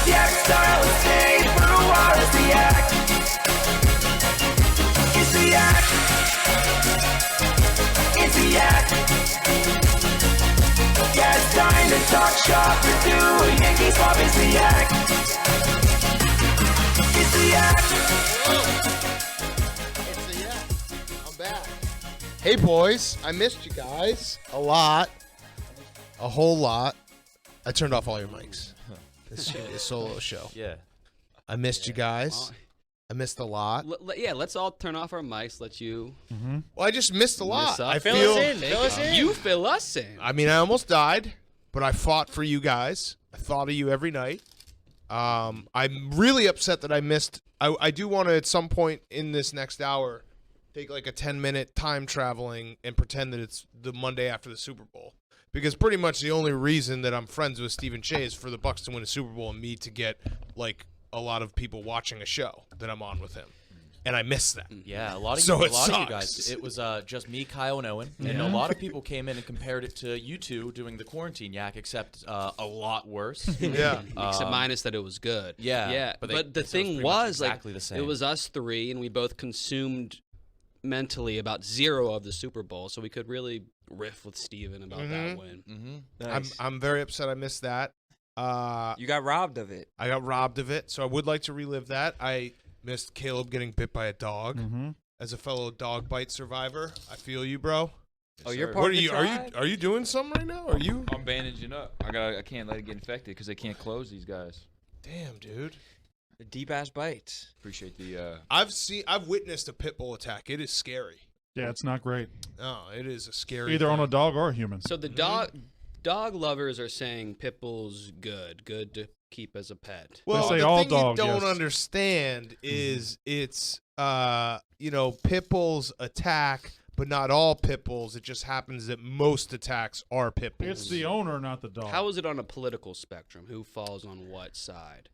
the act style and stay through our is the act. It's the act. It's the act. Yeah, it's time to talk shop or do a Yankee swap. It's the act. It's the act. It's the act. I'm back. Hey boys, I missed you guys a lot. A whole lot. I turned off all your mics. This is gonna be a solo show. Yeah. I missed you guys. I missed a lot. Yeah, let's all turn off our mics. Let you. Well, I just missed a lot. I Fill feel. us in. You fill us in. I mean, I almost died, but I fought for you guys. I thought of you every night. I'm really upset that I missed. I do want to, at some point in this next hour, take like a 10-minute time traveling and pretend that it's the Monday after the Super Bowl. Because pretty much the only reason that I'm friends with Stephen Shea is for the Bucs to win a Super Bowl and me to get like a lot of people watching a show that I'm on with him. And I missed that. Yeah, a lot of So you, it guys. sucks. It was just me, Kyle, and Owen, and a lot of people came in and compared it to you two doing the quarantine yak, except a lot worse. Yeah. Except minus that it was good. Yeah, But but the it was thing pretty was, much like, exactly the same. it was us three, and we both consumed mentally about 0 of the Super Bowl, so we could really riff with Steven about that win. Nice. I'm very upset I missed that. You got robbed of it. I got robbed of it, so I would like to relive that. I missed Caleb getting bit by a dog. As a fellow dog bite survivor, I feel you, bro. Oh, you're sir. part What are of the you? tribe? Are you doing something right now? Are you? I'm bandaging up. I can't let it get infected because they can't close these guys. Damn, dude. The deep ass bites. Appreciate the. I've witnessed a pit bull attack. It is scary. Yeah, it's not great. Oh, it is a scary. Either on thing. a dog or a human. So the dog lovers are saying pit bull's good to keep as a pet. Well, say the all thing dogs, you don't yes. understand is it's pit bulls attack, but not all pit bulls. It just happens that most attacks are pit bulls. It's the owner, not the dog. How is it on a political spectrum? Who falls on what side?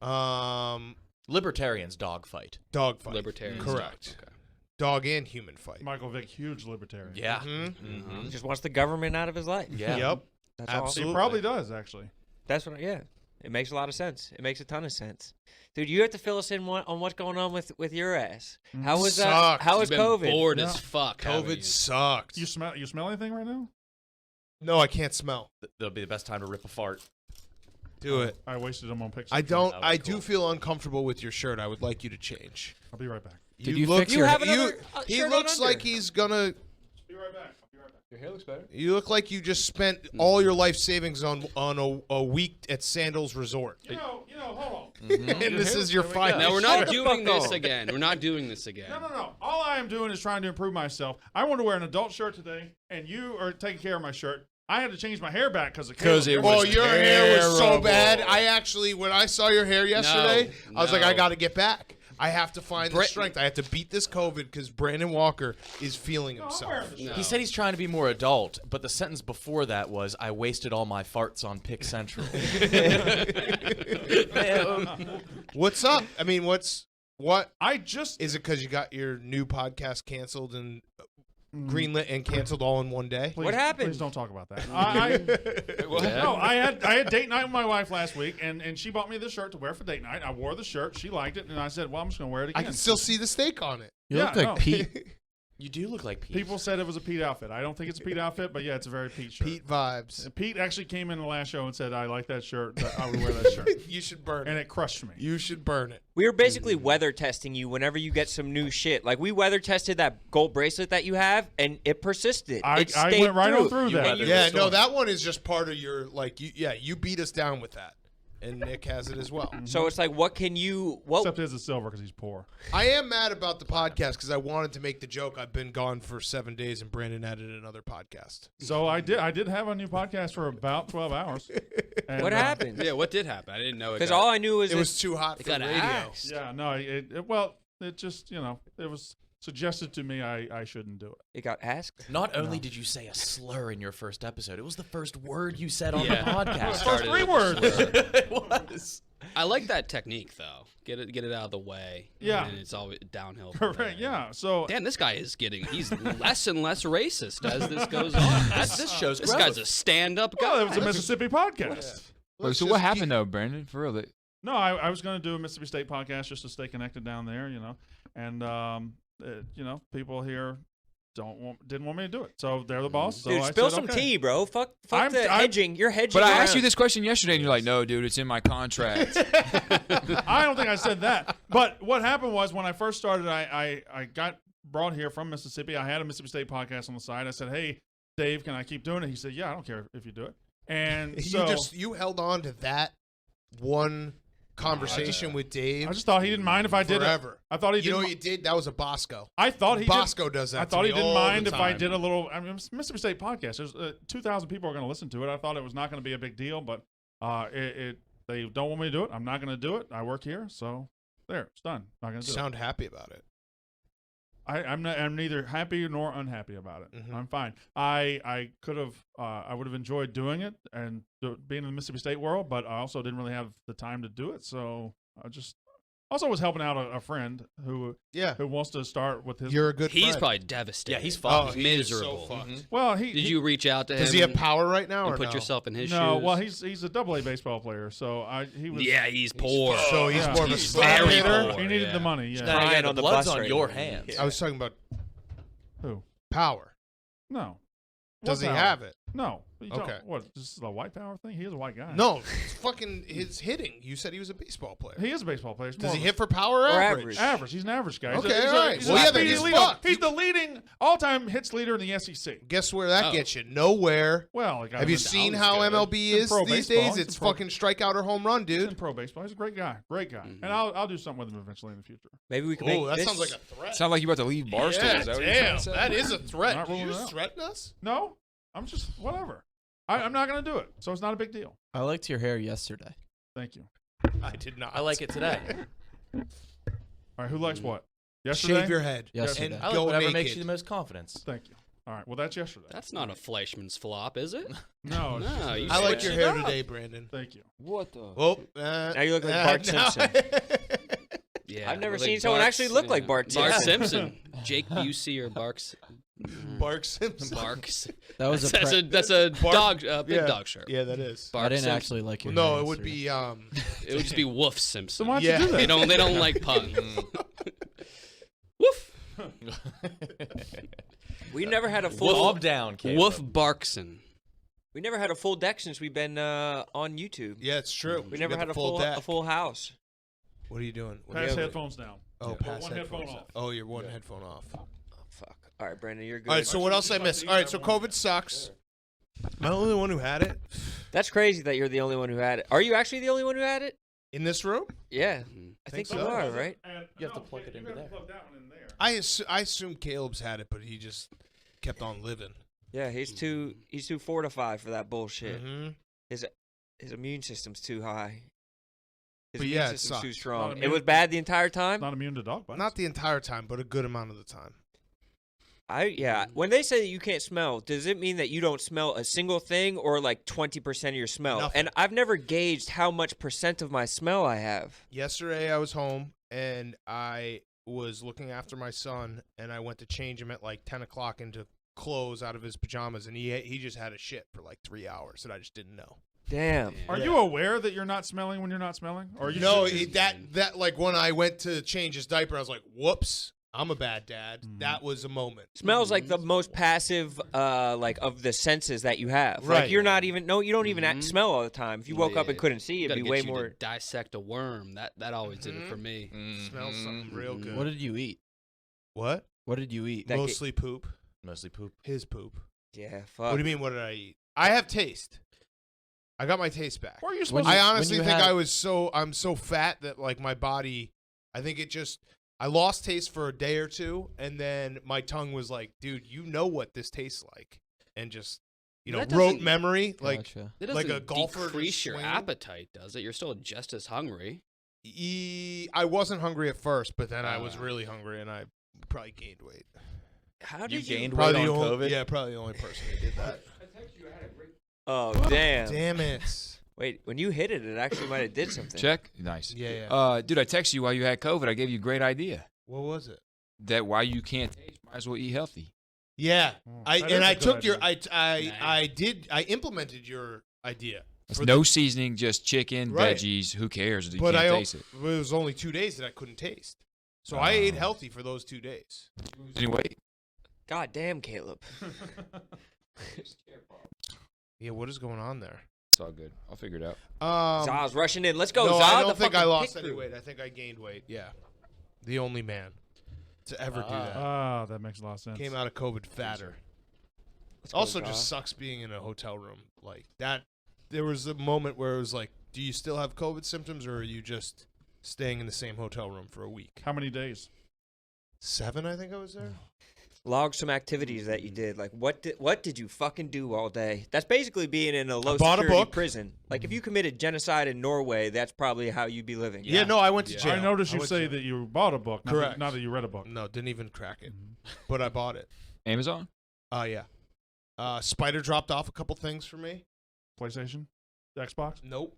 Libertarians dogfight. Dog fight. Libertarians. Correct. Okay. Dog and human fight. Michael Vick, huge libertarian. Yeah. He just wants the government out of his life. Yeah. Yep. That's Absolutely. He probably does, actually. That's what. Yeah, it makes a lot of sense. It makes a ton of sense, dude. You have to fill us in on what's going on with your ass. How was Sucks. How You've was been COVID? bored Yeah. as fuck. haven't you? COVID sucked. You smell anything right now? No, I can't smell. That'll be the best time to rip a fart. Do it. I wasted them on pictures. I don't. was I cool. do feel uncomfortable with your shirt. I would like you to change. I'll be right back. Did you fix your- You have another, He shirt on looks under. like he's gonna. Be right back. I'll be right back. Your hair looks better. You look like you just spent all your life savings on a week at Sandals Resort, Hold on. and this is your final. No, we're not Shut the doing fuck this up. again. We're not doing this again. No. All I am doing is trying to improve myself. I want to wear an adult shirt today, and you are taking care of my shirt. I had to change my hair back because of Because it Oh, was your hair was so terrible. bad. I actually, when I saw your hair yesterday, I was like, no. I got to get back. I have to find the Brit- strength. I have to beat this COVID because Brandon Walker is feeling I'm himself. wearing the shirt. He said he's trying to be more adult, but the sentence before that was, I wasted all my farts on Pick Central. What's up? I mean, what? I just Is it because you got your new podcast canceled and greenlit and canceled all in one day? Please, What happened? Please don't talk about that. I had date night with my wife last week, and she bought me this shirt to wear for date night. I wore the shirt. She liked it, and I said, well, I'm just going to wear it again. I can still see the steak on it. You Yeah, look like no. Pete. You do look like Pete. People said it was a Pete outfit. I don't think it's a Pete outfit, but yeah, it's a very Pete shirt. Pete vibes. And Pete actually came in the last show and said, I like that shirt. That I would wear that shirt. You should burn And it. it crushed me. You should burn it. We were basically weather testing you whenever you get some new shit. Like we weather tested that gold bracelet that you have, and it persisted. I It stayed went right on through. through You that. weathered Yeah, the no, storm. that one is just part of your, like, you beat us down with that. And Nick has it as well. So it's like, what can you? What? Except his is silver because he's poor. I am mad about the podcast because I wanted to make the joke. I've been gone for 7 days and Brandon added another podcast. So I did have a new podcast for about 12 hours. And, What happened? Yeah, what did happen? I didn't know it. Because got- all I knew was It was too hot for got radio. axed. Yeah, no, it just, it was suggested to me I shouldn't do it. it got asked. Not only did you say a slur in your first episode, it was the first word you said on Yeah. the podcast. Started Three it. words. It was. I like that technique though. Get it out of the way. Yeah. And it's always downhill. from Correct, there. yeah. So Damn, this guy is he's less and less racist as this goes on. This show's This guy's a stand-up guy. well, it was a Mississippi podcast. Wait, so what happened though, Brandon? For real, No, I was going to do a Mississippi State podcast just to stay connected down there, and people here didn't want me to do it, so they're the boss. So Dude, I spill said, some okay. ee, bro. Fuck I'm- the I'm- hedging. You're hedging. But I around. asked you this question yesterday, and you're like, "No, dude, it's in my contract." I don't think I said that. But what happened was when I first started, I got brought here from Mississippi. I had a Mississippi State podcast on the side. I said, "Hey, Dave, can I keep doing it?" He said, "Yeah, I don't care if you do it." And so you held on to that one conversation with Dave. I just thought he didn't mind if I did it. forever. I thought he You know didn't. what you did? That was a Bosco. I thought he Bosco does that. I to thought me he didn't all mind the if I time. did a little. I mean, Mississippi State podcast. There's 2,000 people are going to listen to it. I thought it was not going to be a big deal, but they don't want me to do it. I'm not going to do it. I work here, so there, it's done. Not going to do it. Sound happy about it. I'm neither happy nor unhappy about it. Mhm. I'm fine. I could have I would have enjoyed doing it and being in the Mississippi State world, but I also didn't really have the time to do it. So I just also was helping out a friend who Yeah. wants to start with his. You're a good He's friend. probably devastated. Yeah, he's Oh, fucked. he is so miserable. fucked. Well, Did you reach out to him? Does he have power right now and or put no? yourself in his No, shoes? well, he's a AA baseball player, so he was. yeah, he's poor. So he's Yeah. more of a He's slap very hitter. poor. He needed yeah. the money. Yeah. Now, Crying the on the blood's bus on right your now. hands. I was talking about Who? power. No. Does What he power? have it? No. You don't- Okay. What? This is a white power thing? He is a white guy. No, it's fucking his hitting. You said he was a baseball player. He is a baseball player. He's Does more he of a- hit for power or Or average? average. Average. He's an average guy. He's Okay, a, he's all a, right. he's Well, a yeah, speedy then he's leader. fucked. He's the leading all-time hits leader in the SEC. Guess where that Oh. gets you? Nowhere. Well, the guy Have you was in- seen sounds how good. MLB He's in is pro these baseball. days? He's in It's pro- fucking strikeout or home run, He's in dude. pro baseball. He's a great guy. Great guy. Mhm. And I'll do something with him eventually in the future. Maybe we can Oh, make that this. sounds like a threat. Sound like you about to leave Barstool. Yeah, Is that what you're trying damn, to say? that is a threat. Not Did you ruling it just out. threaten us? No, I'm just whatever. I'm not going to do it, so it's not a big deal. I liked your hair yesterday. Thank you. I did not. I like it today. All right, who likes what? Yesterday? Shave your head. Yesterday. And I like go whatever naked. makes you the most confidence. Thank you. All right, well, that's yesterday. That's not a Fleischman's flop, is it? No. No, you I like switched your it hair up. today, Brandon. Thank you. What the? Oh, Now you look like Bart now- Simpson. Yeah, I've never like seen someone actually look like Bart Bart Simpson. Simpson. Jake Busey or Barks. Bark Simpson. Barks. That was That's a. a that's a Bark- dog big Yeah. dog shirt. Yeah, that is. I Bark didn't Simpson. actually like your. No, hair it would yesterday. be It would just be Woof Simpson. So why'd Yeah. you do that? They don't like puns. Woof. We never had a Calm full. down, Caleb. Woof Barkson. We never had a full deck since we've been on YouTube. Yeah, it's true. We never got had the a full deck. a full house. What are you doing? What Pass are you- headphones down. Oh, Yeah. pass One headphones headphone off. off. Oh, you're one headphone off. Oh, fuck. All right, Brandon, you're good. All right, so what else I missed? All right, so COVID sucks. Am I the only one who had it That's crazy that you're the only one who had it. Are you actually the only one who had it? in this room? Yeah, Mhm. I think so. you are, right? And, You have to no, plug it you into gotta there. plug that one in there. I assume Caleb's had it, but he just kept on living. Yeah, he's too fortified for that bullshit. Mm-hmm. His immune system's too high. His But immune yeah, it system's too sucks. strong. Not It was immune- bad the entire time. Not immune to dog bites. Not the entire time, but a good amount of the time. When they say that you can't smell, does it mean that you don't smell a single thing or like 20% of your smell? Nothing. And I've never gauged how much percent of my smell I have. Yesterday I was home and I was looking after my son, and I went to change him at like 10 o'clock into clothes out of his pajamas, and he just had a shit for like 3 hours that I just didn't know. Damn. Are you aware that you're not smelling when you're not smelling? Or are you No, just- that like when I went to change his diaper, I was like, "Whoops, I'm a bad dad." That was a moment. Smells like the most passive, like of the senses that you have. Right. Like you're not even you don't even Mhm. smell all the time. If you woke up Yeah. and couldn't see, it'd Gotta be get way you to more. dissect a worm. That always did it for me. Smells something real good. What did you eat? What? What did you eat? That Mostly poop. Mostly poop. His poop. Yeah, fuck. What do you mean? What did I eat? I have taste. I got my taste back. Where are you When supposed you- I to? honestly you think had- I'm so fat that like my body, I think it just, I lost taste for a day or two, and then my tongue was like, dude, you know what this tastes like, and just, That rote doesn't- memory, like Gotcha. It Like doesn't a golfer just decrease your swinging? appetite, does it? You're still just as hungry. I wasn't hungry at first, but then I was Ah. really hungry, and I probably gained weight. How You did you? gained Probably weight the on only, COVID? yeah, probably the only person who did that. Oh damn. Damn it. Wait, when you hit it, it actually might have did something. Check. Nice. Yeah. Dude, I texted you while you had COVID. I gave you a great idea. What was it? That while you can't taste, might as well eat healthy. Yeah, That is I a good took your idea. I implemented your idea. It's no seasoning, just chicken, Right. veggies. Who cares? You But can't I taste it. it was only 2 days that I couldn't taste. So I ate healthy for those 2 days. Anyway, God damn, Caleb. Yeah, what is going on there? it's all good. I'll figure it out. Zah's rushing in. Let's go, no, Zah. I the don't think I fucking lost pit any crew. weight. I think I gained weight. Yeah, the only man to ever do that. Ah, that makes a lot of sense. Came out of COVID fatter. Let's go, Also, Zah. just sucks being in a hotel room like that. There was a moment where it was like, do you still have COVID symptoms, or are you just staying in the same hotel room for a week? How many days? 7, I think I was there. Log some activities that you did. Like, what did you fucking do all day? That's basically being in a low bought a security book. prison. Like, if you committed genocide in Norway, that's probably how you'd be living. Yeah, no, I went to jail. I noticed you went say to jail. that you bought a book, not Correct. That, not that you read a book. No, didn't even crack it, but I bought it. Amazon? Yeah. Spider dropped off a couple things for me. PlayStation, Xbox. Nope.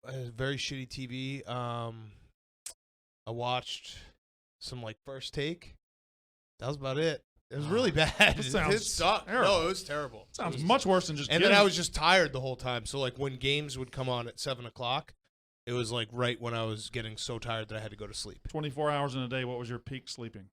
Very shitty TV. I watched some like First Take. That was about it. It was really bad. That It sounds sucked. terrible. No, it was terrible. Sounds much worse than just. And then getting- I was just tired the whole time. So like when games would come on at 7 o'clock, it was like right when I was getting so tired that I had to go to sleep. 24 hours in a day. What was your peak sleeping?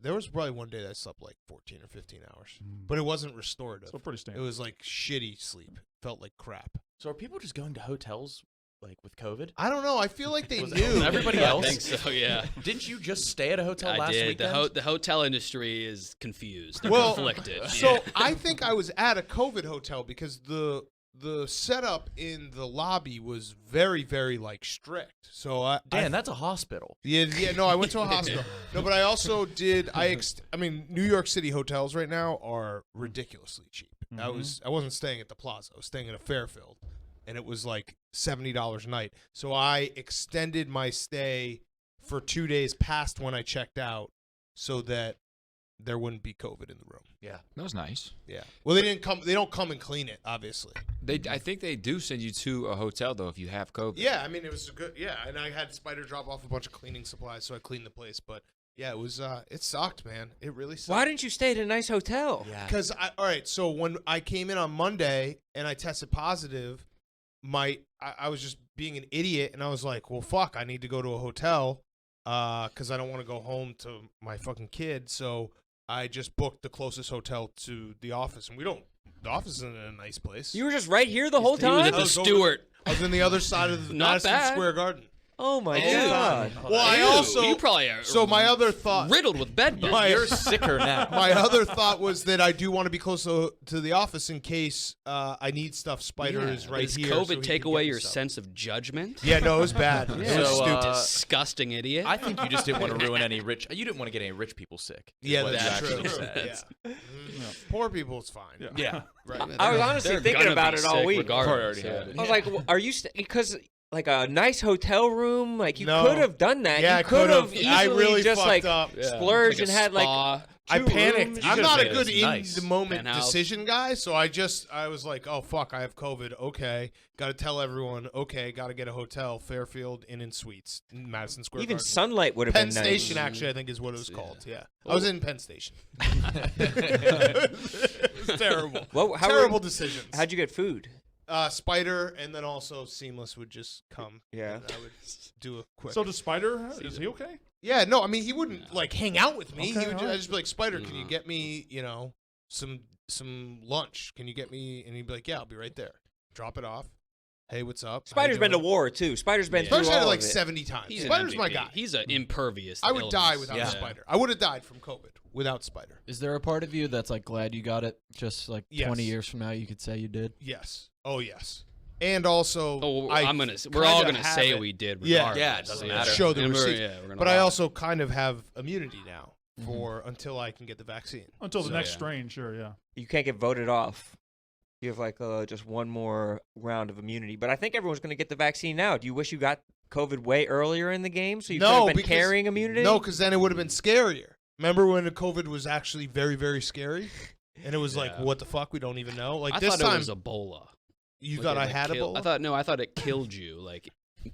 There was probably one day that I slept like 14 or 15 hours, but it wasn't restorative. So pretty It standard. was like shitty sleep. Felt like crap. So are people just going to hotels like with COVID? I don't know. I feel like they Was knew. everybody I else? think so. Yeah. Didn't you just stay at a hotel I last did. weekend? The hotel industry is confused. They're Well, conflicted. So Yeah. I think I was at a COVID hotel because the setup in the lobby was very, very like strict. So Dan, that's a hospital. yeah. No, I went to a hospital. No, but I also did. I mean, New York City hotels right now are ridiculously cheap. I wasn't staying at the Plaza. I was staying at a Fairfield, and it was like $70 a night. So I extended my stay for 2 days past when I checked out, so that there wouldn't be COVID in the room. Yeah. That was nice. Yeah. Well, they didn't come. They don't come and clean it, obviously. I think they do send you to a hotel though if you have COVID. Yeah, I mean it was good. Yeah, and I had Spider drop off a bunch of cleaning supplies, so I cleaned the place. But yeah, it was. It sucked, man. It really sucked. Why didn't you stay at a nice hotel? Yeah. Because all right. So when I came in on Monday and I tested positive, I was just being an idiot, and I was like, well, fuck, I need to go to a hotel, because I don't want to go home to my fucking kid. So I just booked the closest hotel to the office, and the office isn't a nice place. You were just right here the whole He was time? at the I was over- Stewart. I was in the other side of the Not Madison bad. Square Garden. Oh, my Ew. God. Well, I Ew, also you probably are so my other thought riddled with bed bugs. You're sicker now. my other thought was that I do want to be close to the office in case I need stuff. Spider is right Does here. COVID so he take can away get me your stuff. sense of judgment? Yeah, no, it was bad. It was So, stupid. Disgusting idiot. I think you just didn't want to ruin any rich. You didn't want to get any rich people sick. is Yeah, what that's you true. actually said. Yeah. Mhm. Poor people, it's fine. Yeah. Right. I was honestly They're thinking gonna about be it all sick week. regardless, Already had yeah. it. I was like, are you because like a nice hotel room? Like you No. could have done that. Yeah, you I could have could've. easily I really just fucked like up. Yeah. splurged Like a and had like spa. I two panicked. rooms. I'm You not a should've good made it in nice. the moment Penthouse. decision guy, so I was like, oh fuck, I have COVID. Okay, got to tell everyone. Okay, got to get a hotel, Fairfield Inn and Suites, in Madison Square Even Garden. sunlight would have Penn been nice. Station, actually, I think is what it was called. Yeah, I was in Penn Station. It was terrible. Well, how Terrible decisions. How'd you get food? Spider, and then also Seamless would just come. Yeah. and I would do a quick. So does Spider? Is he okay? Yeah, no, I mean he wouldn't like hang out with me. Okay, He would alright. I'd just be like, Spider, can you get me, some lunch? Can you get me? And he'd be like, yeah, I'll be right there. Drop it off. Hey, what's up? How you Spider's been to doing? war too. Spider's been through Spider's had all it like of it. 70 times. He's an Spider's my MVP. guy. He's an impervious. I would illness. die without Yeah. Spider. I would have died from COVID without Spider. Is there a part of you that's like glad you got it? Just like Yes. 20 years from now, you could say you did. Yes. Oh yes. And also, Oh, I we're all kinda gonna have say it. we did. Yeah. Regardless. Yeah, it doesn't matter. Show the And we're- receipt. yeah, we're gonna But I lie. also kind of have immunity now for until I can get the vaccine. Until the So, next yeah. strain, sure, yeah. You can't get voted off. You have like just one more round of immunity. But I think everyone's going to get the vaccine now. Do you wish you got COVID way earlier in the game so you could have been because- carrying immunity? No, because then it would have been scarier. Remember when the COVID was actually very, very scary? And it was like, what the fuck? We don't even know. Like I this thought time, it was Ebola. you Like thought it, I like, had kill- Ebola? I thought it killed you. Like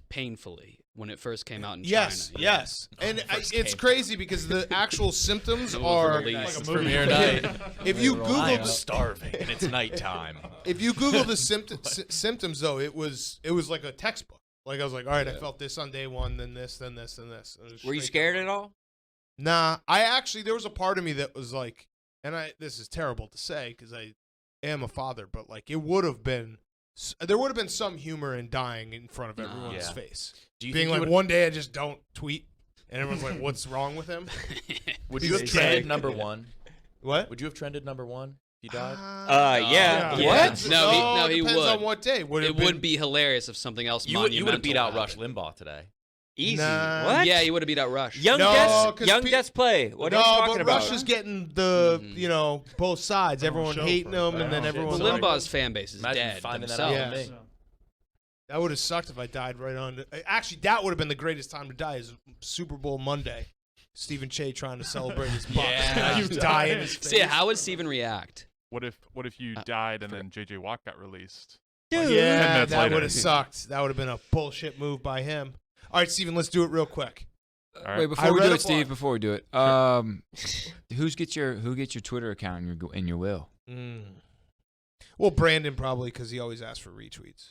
painfully when it first came out in Yes, China. yes. And First it's came. crazy because the actual symptoms It was are. released. Like a movie. Premiere night. If you I Google am starving and it's nighttime. if you Google the symptoms though, it was like a textbook. Like I was like, all right, I felt this on day one, then this, then this, then this. And it was Were you straight scared down. at all? Nah, there was a part of me that was like, this is terrible to say because I am a father, but like there would have been some humor in dying in front of everyone's Yeah. face. Do you Being think like, you would, one day I just don't tweet, and everyone's like, what's wrong with him? would you have He's trended dead. number one? What? Would you have trended number one if you died? Yeah. Yeah. What? No, he depends would. on what day. It would be hilarious if something else You would have beat out monumental Rush happened. Limbaugh today. Easy. Nah. What? Yeah, he would have beat out Rush. Young No, Deaths. 'cause Young Deaths play. What are you talking but about? Rush is getting the Mhm. both sides. Oh, Everyone show hating for- him, and then oh, everyone. Well, shit. Limbaugh's fan base is Imagine dead finding that themselves. out. Yeah. Me. That would have sucked if I died right on. Actually, that would have been the greatest time to die. Is Super Bowl Monday. Stephen Che trying to celebrate his Bucks. Yeah. You die in his face. So yeah, how would Steven react? What if you died and then JJ Watt got released? Dude. 10 Yeah, minutes that later. would have sucked. That would have been a bullshit move by him. All right, Steven, let's do it real quick. All right. Wait, I before we read do a it, Steve. blog. Before we do it, who gets your Twitter account in your will? Well, Brandon probably because he always asks for retweets.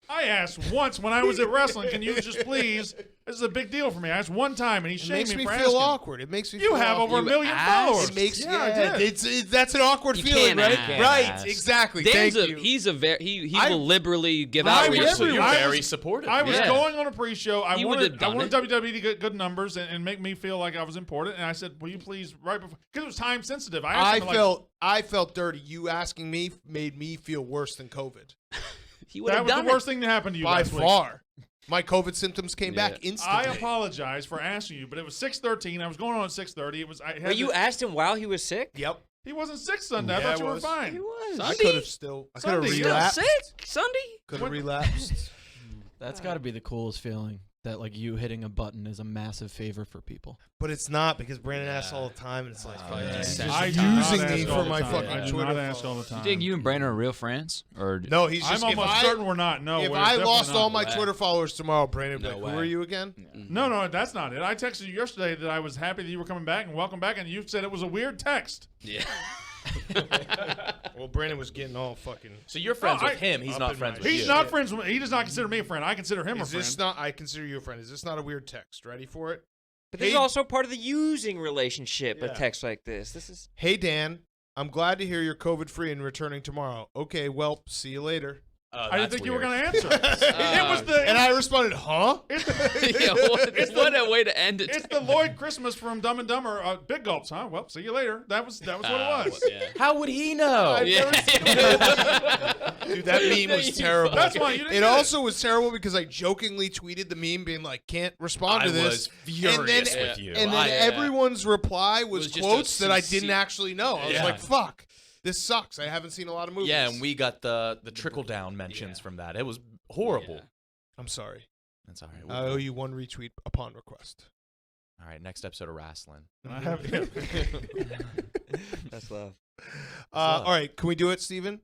I asked once when I was at wrestling, can you just please? This is a big deal for me. I asked one time, and he It shamed makes me me for feel asking. awkward. It makes me. You feel have awkward. over 1 million asked? followers. It makes yeah, I did. that's an awkward You feeling, can't right? ask. Right, Ask. exactly. Dan's Thank you. he's a very he I- will liberally give I out was- So retweets. you're I very was- supportive. I was Yeah. going on a pre-show. I You would wanted have done WWE to get good numbers and make me feel like I was important. And I said, "Will you please?" Right before, because it was time sensitive. I asked him, like, I felt dirty. You asking me made me feel worse than COVID He would that have was the done worst it. thing to happen to you by last week. far. My COVID symptoms came back Yeah. instantly. I apologize for asking you, but it was 6:13. I was going on at 6:30. It was. I had Wait, you to- asked him while he was sick? Yep. He wasn't sick Sunday. I Yeah, thought I you were was. fine. He was. I Sunday? could have still. I could have Sunday, Still relapsed. sick Sunday? Could have What- relapsed. That's got to be the coolest feeling. That like you hitting a button is a massive favor for people. But it's not because Brandon asks all the time, and it's like, probably fuck, he's decent. just I do not using ask me all for the my time. fucking I do Twitter. not ask all the time. You think you and Brandon are real friends, or No, he's just. I'm if almost I, certain we're not. No, if we're I definitely lost not. all my way. Twitter followers tomorrow, Brandon, would No be like, way. who are you again? No, that's not it. I texted you yesterday that I was happy that you were coming back and welcome back, and you said it was a weird text. Yeah. Well, Brandon was getting all fucking. So you're friends No, with him. He's up not in friends my- with He's you. not friends with me. He does not consider me a friend. I consider him a Is friend. this not? I consider you a friend. Is this not a weird text? Ready for it? But this is Hey- also part of the using relationship, Yeah. a text like this. This is. Hey Dan, I'm glad to hear you're COVID free and returning tomorrow. Okay, well, see you later. I didn't think you were going to answer. and it was the. I responded, huh? it's the, Yeah, what a way to end it. it's the Lloyd Christmas from Dumb and Dumber. Big gulps, huh? Well, see you later. That was what it was. Yeah. How would he know? Yeah. Dude, that meme was terrible. That's why you didn't It get also was terrible because I jokingly tweeted the meme being like, can't respond I to this. was furious and then, with you. And then I- everyone's reply was was just quotes a that I sincere- didn't actually know. I was Yeah. like, fuck, this sucks. I haven't seen a lot of movies. Yeah, and we got the trickle down mentions from that. It was horrible. Yeah. I'm sorry. That's all right. I owe you one retweet upon request. All right, next episode of wrestling. I have- That's love. All right, can we do it, Steven?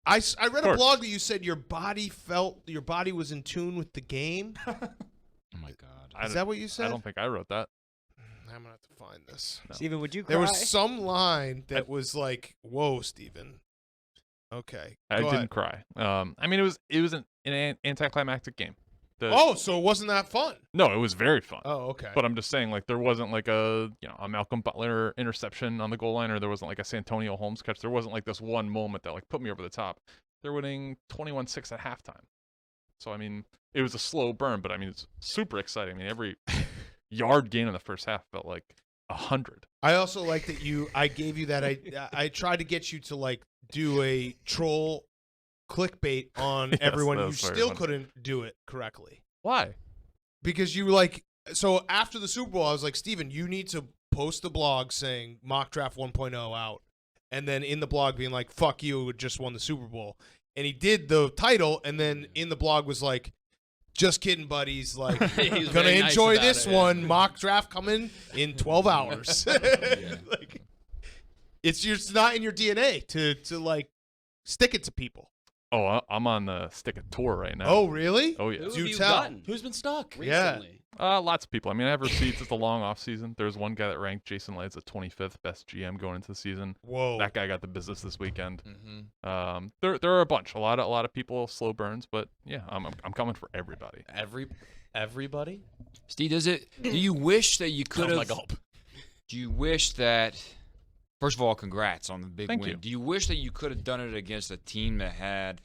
I read a course. blog that you said your body was in tune with the game. oh my god, Is that what you said? I don't think I wrote that. I'm gonna have to find this. Steven, would you cry? There was some line that was like, "Whoa, Steven." Okay, I go didn't ahead. cry. I mean, it was an anticlimactic game. Oh, so it wasn't that fun? No, it was very fun. Oh, okay. But I'm just saying, like, there wasn't like a Malcolm Butler interception on the goal line, or there wasn't like a Santonio Holmes catch. There wasn't like this one moment that like put me over the top. They're winning 21-6 at halftime. So I mean, it was a slow burn, but I mean, it's super exciting. I mean, every yard gain in the first half felt like 100. I also like that I gave you that. I tried to get you to like do a troll clickbait on Yes, everyone. that You was very still funny. couldn't do it correctly. Why? Because you like, so after the Super Bowl, I was like, Steven, you need to post a blog saying mock draft 1.0 out. And then in the blog being like, fuck you, it just won the Super Bowl. And he did the title. And then in the blog was like, just kidding, buddies. Like, He was gonna very nice enjoy about this it, yeah. one. Mock draft coming in 12 hours. Like, it's just not in your DNA to like stick it to people. Oh, I'm on the stick of tour right now. Oh, really? Oh yeah. Who Do have you tell. gotten Who's been stuck? Yeah. recently? Lots of people. I mean, I have receipts. It's a long off season. There's one guy that ranked Jason Lights at 25th best GM going into the season. Whoa. That guy got the business this weekend. Mm-hmm. There are a bunch, a lot of people, slow burns, but yeah, I'm coming for everybody. Everybody? Steve, do you wish that you could Oh have? my God. Do you wish that? First of all, congrats on the big Thank win. you. Do you wish that you could have done it against a team that had,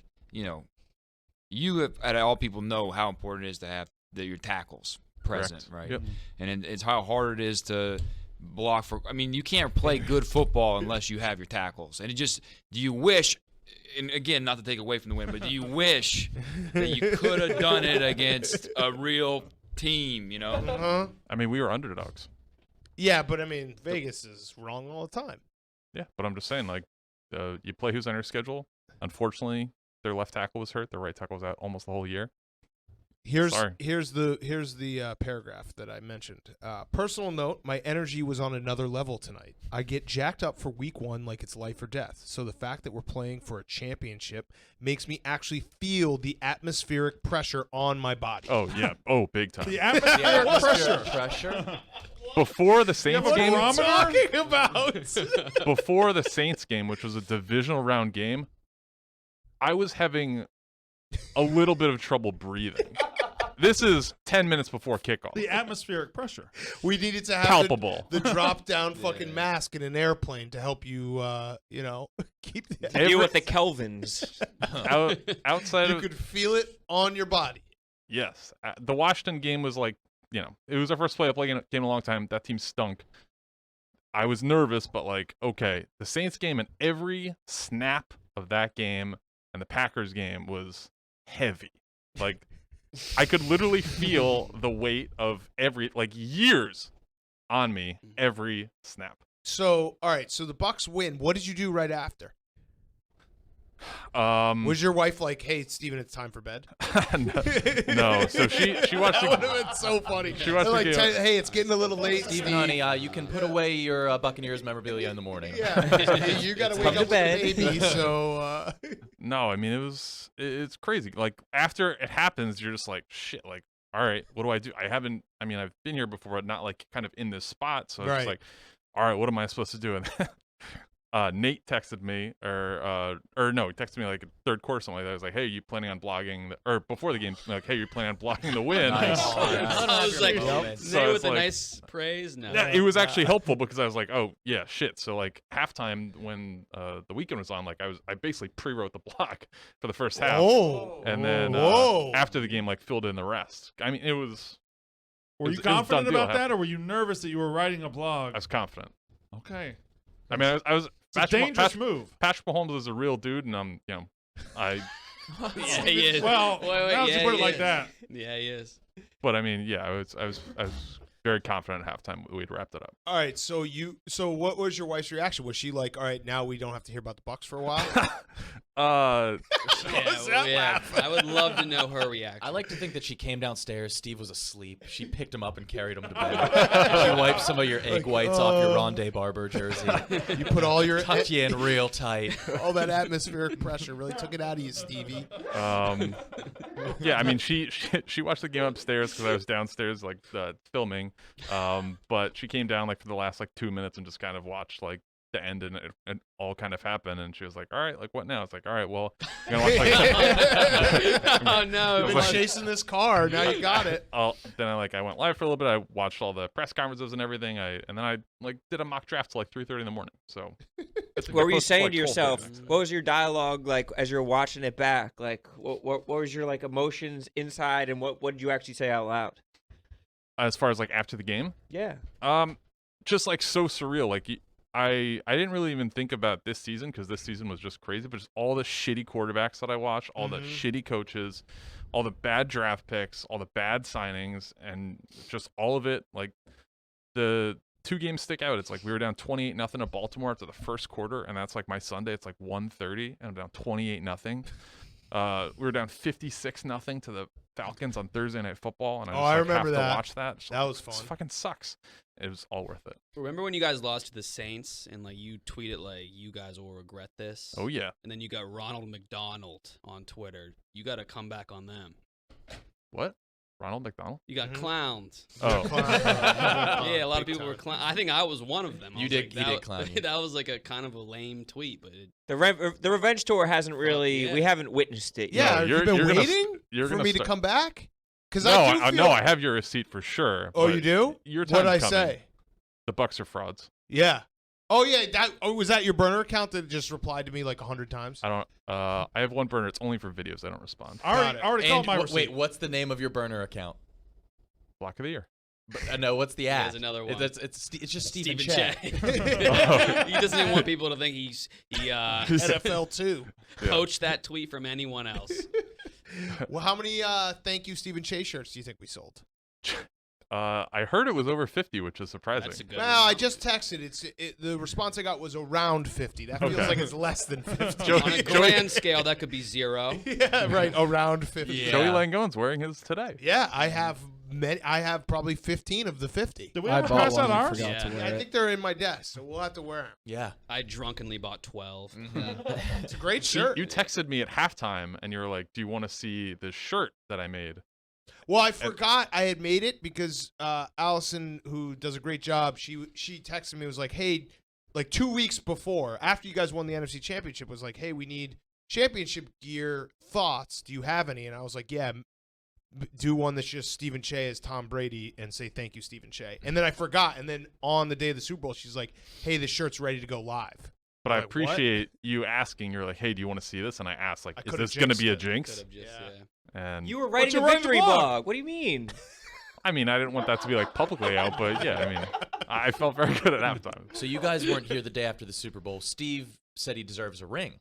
you have, and all people know how important it is to have your tackles present, Correct. right? Yep. And it's how hard it is to block for. I mean, you can't play good football unless you have your tackles. And do you wish? And again, not to take away from the win, but do you wish that you could have done it against a real team? Uh-huh. I mean, we were underdogs. Yeah, but I mean, Vegas is wrong all the time. Yeah, but I'm just saying, like, you play who's on your schedule. Unfortunately, their left tackle was hurt. Their right tackle was out almost the whole year. Here's Sorry. the paragraph that I mentioned. Personal note: my energy was on another level tonight. I get jacked up for week 1 like it's life or death. So the fact that we're playing for a championship makes me actually feel the atmospheric pressure on my body. Oh yeah. Oh, big time. The atmospheric pressure. Pressure. Before the Saints have a game, barometer? Talking about. before the Saints game, which was a divisional round game, I was having a little bit of trouble breathing. This is 10 minutes before kickoff. The atmospheric pressure. We needed to have Palpable. the drop down fucking mask in an airplane to help you, keep the. Deal with the Kelvins. Outside You of could feel it on your body. yes, the Washington game was like, it was our first playoff game in a long time. That team stunk. I was nervous, but like, okay, the Saints game and every snap of that game and the Packers game was heavy. Like, I could literally feel the weight of years on me every snap. So, all right. So the Bucks win. What did you do right after? Was your wife like, "Hey, Steven, it's time for bed"? No. So she watched That would the have been so funny. She watched They're the like, game. "Hey, it's getting a little late, Steven, honey, you can put away your Buccaneers memorabilia in the morning. Yeah, you got to wake Come to up with bed. the baby. So, No, I mean it's crazy. Like after it happens, you're just like shit. Like all right, what do I do? I've been here before, but not like kind of in this spot. So it's Right. just like, all right, what am I supposed to do? And Nate texted me, or no, he texted me like a third quarter, something like that. I was like, hey, you planning on blogging? Or before the game, like, hey, you're planning on blogging the win? Nice. I was like, moments. So Nate it's with a like- nice praise. No. Yeah, it was actually helpful because I was like, oh yeah, shit. So like halftime when the weekend was on, like I basically pre-wrote the blog for the first half, oh, and then whoa. after the game, like filled in the rest. I mean, it was. Were you it was a done confident deal. about that, or were you nervous that you were writing a blog? I was confident. Okay. I mean, I was. It's a dangerous move. Patrick Mahomes is a real dude, and I. Yeah, he is. Well, Wait, now that yeah, you put it he like is. that. Yeah, he is. But I mean, yeah, I was very confident at halftime we'd wrapped it up. All right. So what was your wife's reaction? Was she like, "All right, now we don't have to hear about the Bucks for a while"? Yeah, that laugh? I would love to know her reaction. I like to think that she came downstairs. Steve was asleep. She picked him up and carried him to bed. She wiped some of your egg whites off your Rondé Barber jersey. You put all your Tucked you in real tight. all that atmospheric pressure really took it out of you, Stevie. Yeah, I mean, she watched the game upstairs because I was downstairs like filming. But she came down like for the last like 2 minutes and just kind of watched like the end and it all kind of happened. And she was like, "All right, like what now?" It's like, "All right, well, you're gonna watch like." Oh no! You've been chasing this car. Now you got it. Then I went live for a little bit. I watched all the press conferences and everything. And then I like did a mock draft till like 3:30 in the morning. So What were you close saying like to 12:30 yourself? the next day. What was your dialogue like as you're watching it back? Like, what was your like emotions inside, and what did you actually say out loud? As far as like after the game, Yeah. just like so surreal. Like I didn't really even think about this season because this season was just crazy. But just all the shitty quarterbacks that I watched, all the shitty coaches, all the bad draft picks, all the bad signings, and just all of it. Like the 2 games stick out. It's like we were down 28-0 at Baltimore after the first quarter, and that's like my Sunday. It's like 1:30, and I'm down 28-0. We were down 56-0 to the Falcons on Thursday Night Football, and I I just remember have that. to watch that. Just That like, was This fun. fucking sucks. it was all worth it. Remember when you guys lost to the Saints and like you tweeted like you guys will regret this? Oh yeah. And then you got Ronald McDonald on Twitter. You got to come back on them. What? Ronald McDonald? You got clowns. Oh. Yeah, a lot of Big people were time. clown. I think I was one of them. I You was did- like, he did clown you. That was like a kind of a lame tweet, but it, The revenge tour hasn't really. Yeah. We haven't witnessed it. Yeah, yet. you've been you're gonna waiting you're for gonna me to start- come back? Because No, I do feel. no, I have your receipt for sure. Oh, but you do? Your What time's did I coming. say? The Bucks are frauds. Yeah. Oh yeah. Was that your burner account that just replied to me like 100 times? I don't. I have one burner. It's only for videos. I don't respond. I already called And my wait, receipt. what's the name of your burner account? Block of the year. No, what's the ad? There's another one. It's just Stephen Stephen Che. Che. He doesn't even want people to think he NFL too. poached that tweet from anyone else. Well, how many thank you Stephen Che shirts do you think we sold? I heard it was over 50, which is surprising. That's a good Well, I amount. just texted. The response I got was around 50. That feels Okay. like it's less than 50. Joey- On a Joey- grand scale, that could be 0. Yeah, right. Around 50. Yeah. Joey Langone's wearing his today. Yeah, I have I have probably 15 of the 50. Did we I ever bought pass one out and ours? forgot to Yeah. wear I it. think they're in my desk, so we'll have to wear them. Yeah. I drunkenly bought 12. It's a great So shirt. you texted me at halftime, and you were like, "Do you want to see this shirt that I made?" Well, I forgot I had made it because Allison, who does a great job, she texted me, was like, hey, like 2 weeks before, after you guys won the NFC Championship, was like, hey, we need championship gear thoughts. Do you have any? And I was like, yeah, do one that's just Stephen Che as Tom Brady and say thank you, Stephen Che. And then I forgot. And then on the day of the Super Bowl, she's like, hey, the shirt's ready to go live. But I Like, what? appreciate you asking. You're like, "Hey, do you want to see this?" And I asked, "Like, I is could've this going to be a jinxed jinx?" Could've just, Yeah. And You were writing you a write in the victory blog? blog. What do you mean? I mean, I didn't want that to be like publicly out, but yeah, I mean, I felt very good at halftime. So you guys weren't here the day after the Super Bowl. Steve said he deserves a ring.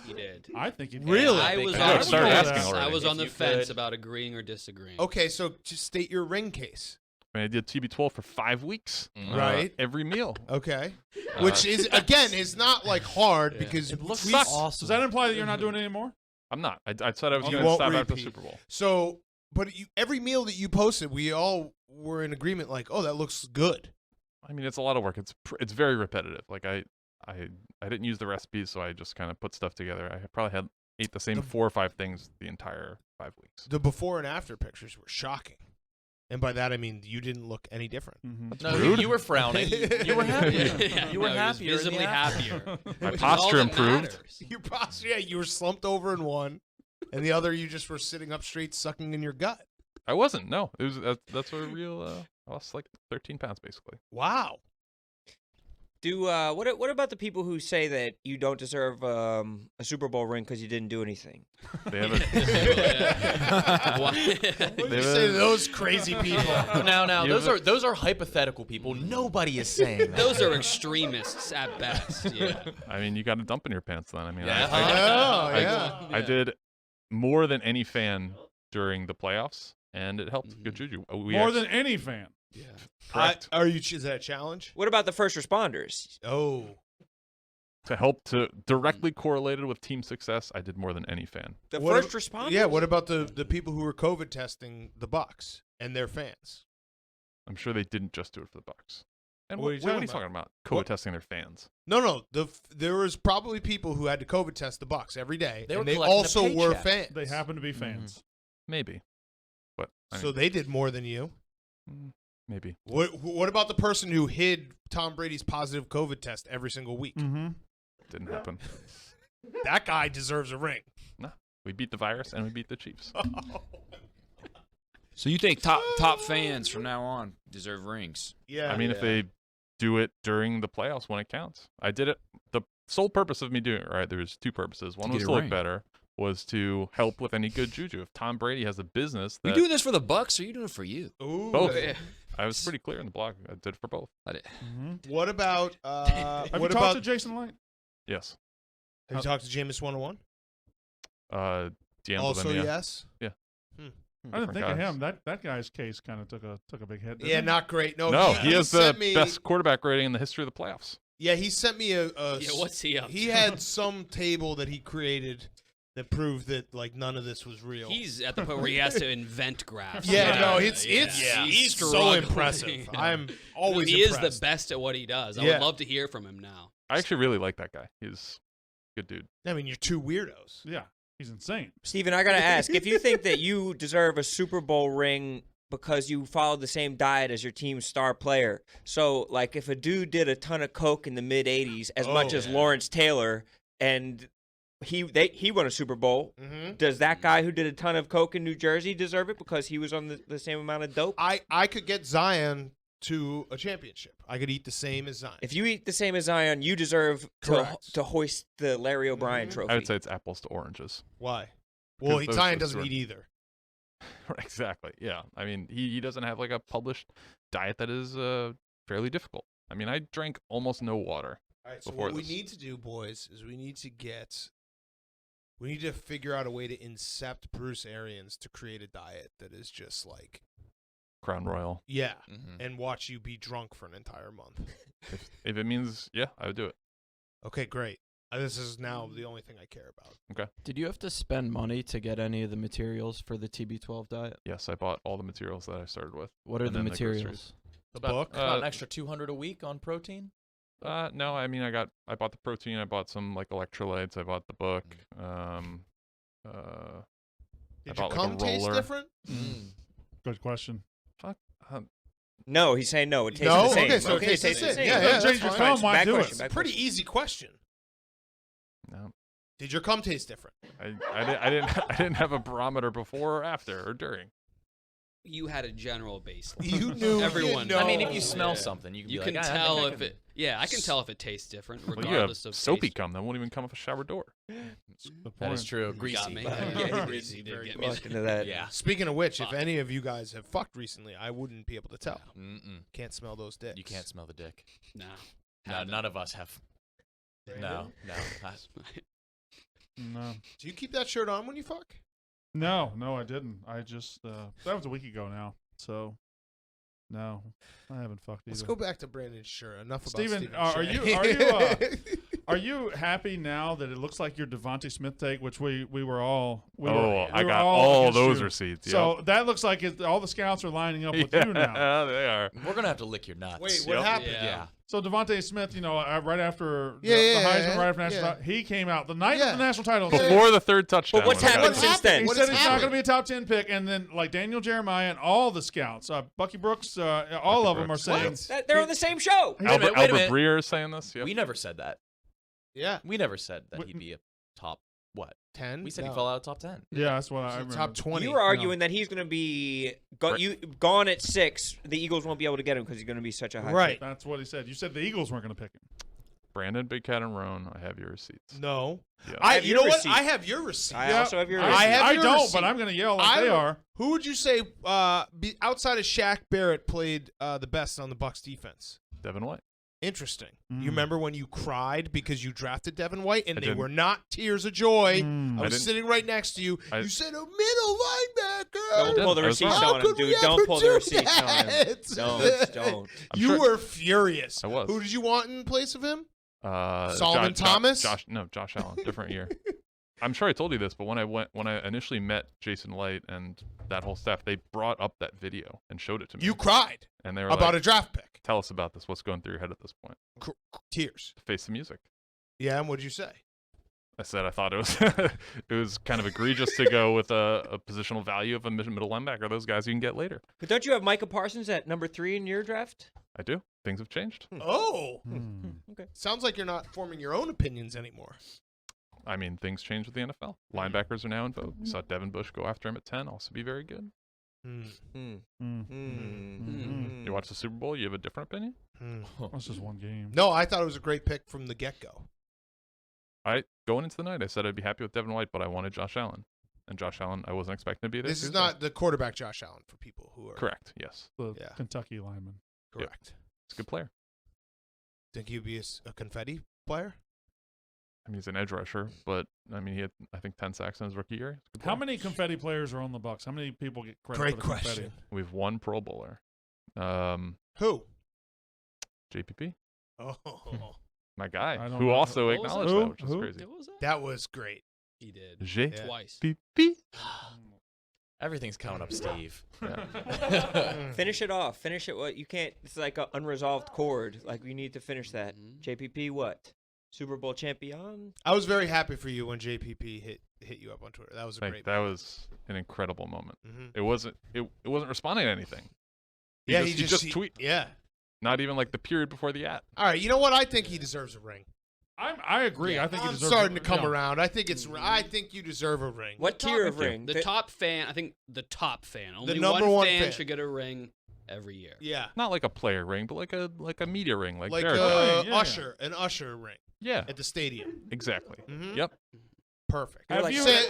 He did. I think he did. Really? I big was fan. on I the started fence. asking I already. was on If the you fence could- about agreeing or disagreeing. Okay, so just state your ring case. I mean, I did TB12 for 5 weeks, Right. Every meal. Okay. Which is, again, is not like hard because It looks we sucks. Does that imply that you're not doing it anymore? I'm not. I said I was You going to won't stop after the repeat. Super Bowl. So, but every meal that you posted, we all were in agreement. Like, oh, that looks good. I mean, it's a lot of work. It's very repetitive. Like I didn't use the recipes, so I just kind of put stuff together. I probably ate the same 4 or 5 things the entire 5 weeks. The before and after pictures were shocking, and by that I mean you didn't look any different. No, you were frowning. You were happy. Yeah, You were no, he was happier. in the visibly app. happier. My which is all posture that improved. matters. Your posture, yeah, you were slumped over in one, and the other you just were sitting up straight, sucking in your gut. I wasn't. No, it was that's a real. I lost like 13 pounds basically. Wow. What about the people who say that you don't deserve a Super Bowl ring because you didn't do anything? They have a, What do you They say to were- those crazy people? Now, You those are hypothetical people. Nobody is saying that. Those are extremists at best. Yeah. I mean, you got to dump in your pants then. I mean, Yeah. Oh, I- yeah. I did more than any fan during the playoffs, and it helped. Good juju. More than any fan. correct. Is that a challenge? What about the first responders? Oh. To help to directly correlated with team success, I did more than any fan. The What first ab- responders? Yeah, what about the people who were COVID testing the Bucks and their fans? I'm sure they didn't just do it for the Bucks. And What are you what are talking you talking about? COVID What? testing their fans. No. There was probably people who had to COVID test the Bucks every day, They were and they collecting a also were paycheck. fans. They happen to be fans. Maybe. But I So mean, they did more than you. maybe. What about the person who hid Tom Brady's positive COVID test every single week? Mm-hmm. Didn't happen. That guy deserves a ring. No. We beat the virus and we beat the Chiefs. So you think top fans from now on deserve rings? Yeah. I mean, if they do it during the playoffs when it counts. I did it. The sole purpose of me doing it, right, there's 2 purposes. One To was get to a look ring. better, was to help with any good juju. If Tom Brady has a business You that doing this for the Bucks, or you doing it for you? Ooh. both. Yeah. I was pretty clear in the blog. I did it for both. I did. What about Have what you about talked to Jason Light? Yes. have you talked to Jameis 101? DM'd Also them, yeah. yes. I didn't Different think guys. of him. That guy's case kind of took a big hit. didn't Yeah, it? not great. No, No, he has the sent me, best quarterback rating in the history of the playoffs. Yeah, he sent me a Yeah, what's he up He to? had some table that he created that prove that like none of this was real. He's at the point where he has to invent graphs. yeah, no, Yeah. he's so struggling. impressive. I'm always He impressed. is the best at what he does. I Yeah. would love to hear from him now. I actually really like that guy. He's a good dude. I mean, you're two weirdos. Yeah, he's insane. Steven, I gotta ask, if you think that you deserve a Super Bowl ring because you followed the same diet as your team's star player, so like if a dude did a ton of coke in the mid '80s, as much as Lawrence Taylor, and he won a Super Bowl, does that guy who did a ton of coke in New Jersey deserve it because he was on the same amount of dope? I could get Zion to a championship. I could eat the same as Zion. If you eat the same as Zion, you deserve to hoist the Larry O'Brien trophy. I would say it's apples to oranges. Why? Well, Because Zion those doesn't are- eat either. Exactly. Yeah. I mean, he doesn't have like a published diet that is fairly difficult. I mean, I drank almost no water. All right, so before what we this. need to do, boys, is we need to figure out a way to incept Bruce Arians to create a diet that is just like, Crown Royal. yeah, Mhm. and watch you be drunk for an entire month. If it means, yeah, I would do it. Okay, great. This is now the only thing I care about. Did you have to spend money to get any of the materials for the TB12 diet? Yes, I bought all the materials that I started with. What are And the then the materials? groceries. The About- book? About an extra $200 a week on protein. No, I mean, I bought the protein. I bought some like electrolytes. I bought the book. I Did your bought, like, a cum taste roller. different? Good question. Fuck. No, he's saying no. It tastes No? the same. Okay, so it tastes the same. Yeah, Change that's your fine. cum, why Bad do question, it? bad Pretty question. easy question. No, Did your cum taste different? I didn't have a barometer before or after or during. You had a general baseline. You knew. Everyone. You I mean, if know. you smell something, you can You be can like, "Ah, I tell think I if can-" it. Yeah, I can tell if it tastes different, Well, you have regardless of soapy taste. cum that won't even come off a shower door. Good That is point. true. You got Greasy. me. Yeah, Yeah, greasy. did Very get me. much into that. Yeah. Speaking of which, if Fuck. any of you guys have fucked recently, I wouldn't be able to tell. Mm-mm. Can't smell those dicks. You can't smell the dick. Nah. No, Haven't. none of us have. No. No, Do you keep that shirt on when you fuck? no, I didn't. I just that was a week ago now. So no, I haven't fucked either. Let's go back to Brandon's shirt. Enough about Steven, Stephen are Shea. Are you happy now that it looks like your Devontae Smith take, which we were all? We Oh, were, I we were got all all against those you. receipts. So yep. that looks like all the scouts are lining up with you now. Yeah, they are. We're gonna have to lick your nuts. Wait, what Yep. happened? Yeah. So Devontae Smith, right after the Yeah, Heisman, right after national, yeah. title, he came out the night Yeah. of the national title. and said- Before the third touchdown. But what's when I got happened it. since then? He What said has he's not going to happened? be a top 10 pick, and then like Daniel Jeremiah and all the scouts, Bucky Brooks, all of them are Brooks. saying They're on the same show. Wait a minute, wait a Albert minute. Breer is saying this. Yep. We never said that. Yeah. We never said that What- he'd be a top what? 10? We said No. he fell out of top 10. Yeah, that's what I He's in remember. top 20. You were arguing that he's going to be gone at 6. The Eagles won't be able to get him because he's going to be such a high Right. pick. That's what he said. You said the Eagles weren't going to pick him. Brandon, Big Cat, and Roan, I have your receipts. No. Yeah. I have You your know what? receipt. I have your receipt. I also have your I receipt. have I your don't, receipt. but I'm going to yell like they are. Who would you say outside of Shaq Barrett played the best on the Bucs defense? Devin White. Interesting. Mm. You remember when you cried because you drafted Devin White and I they didn't. were not tears of joy? Mm. I I was didn't. sitting right next to you. I- You said a middle linebacker. Don't pull the I was receipts wrong. on How him, could we dude. Don't ever pull the do receipts on him. that? Don't. I'm You sure- were furious. I was. Who did you want in place of him? Solomon Thomas? Josh Allen. Different year. I'm sure I told you this, but when I initially met Jason Light and that whole staff, they brought up that video and showed it to me. You cried and they were about like, a draft pick. "Tell us about this. What's going through your head at this point?" Tears. Face the music. Yeah, and what'd you say? I said I thought it was it was kind of egregious to go with a positional value of a middle linebacker. Those guys you can get later. But don't you have Micah Parsons at number 3 in your draft? I do. Things have changed. Oh. Mm. Sounds like you're not forming your own opinions anymore. I mean, things change with the NFL. Linebackers are now in vogue. You saw Devin Bush go after him at 10, also be very good. Hmm. Mm. Mm. Mm. You watch the Super Bowl, you have a different opinion? Hmm. That's just one game. No, I thought it was a great pick from the get-go. Going into the night, I said I'd be happy with Devin White, but I wanted Josh Allen. And Josh Allen, I wasn't expecting to be there. This is not the quarterback Josh Allen for people who are Correct, yes. The Yeah. Kentucky lineman. correct. He's a good player. Think he'd be a confetti player? I mean, he's an edge rusher, but I mean, he had, I think, 10 sacks in his rookie year. He's a good How player. many confetti players are on the Bucks? How many people get credit Great for the question. confetti? We have one Pro Bowler. Who? JPP, Oh, my guy, I don't who know. also What was acknowledged it? that, which is Who? crazy. What was that? that was great. He did. J'ai Twice. pipi. Everything's coming up, Steve. Finish it off. Finish it. What you can't. It's like an unresolved chord. Like we need to finish that. JPP, what? Super Bowl champion. I was very happy for you when JPP hit you up on Twitter. That was a Like, great. that was an incredible moment. Mhm. It wasn't responding to anything. He Yeah, just he tweet. Yeah. Not even like the period before the at. All right. You know what? I think he deserves a ring. I agree. I think he I'm deserves starting it. to come Yeah. around. I think I think you deserve a ring. What tier of ring? The top fan, I think the top fan. Only number one fan fan. should get a ring every year. Yeah. Not like a player ring, but like a media ring, like Like Derek. an usher ring Yeah, at the stadium. exactly. Mhm. Yep. Perfect. Have like you- Say,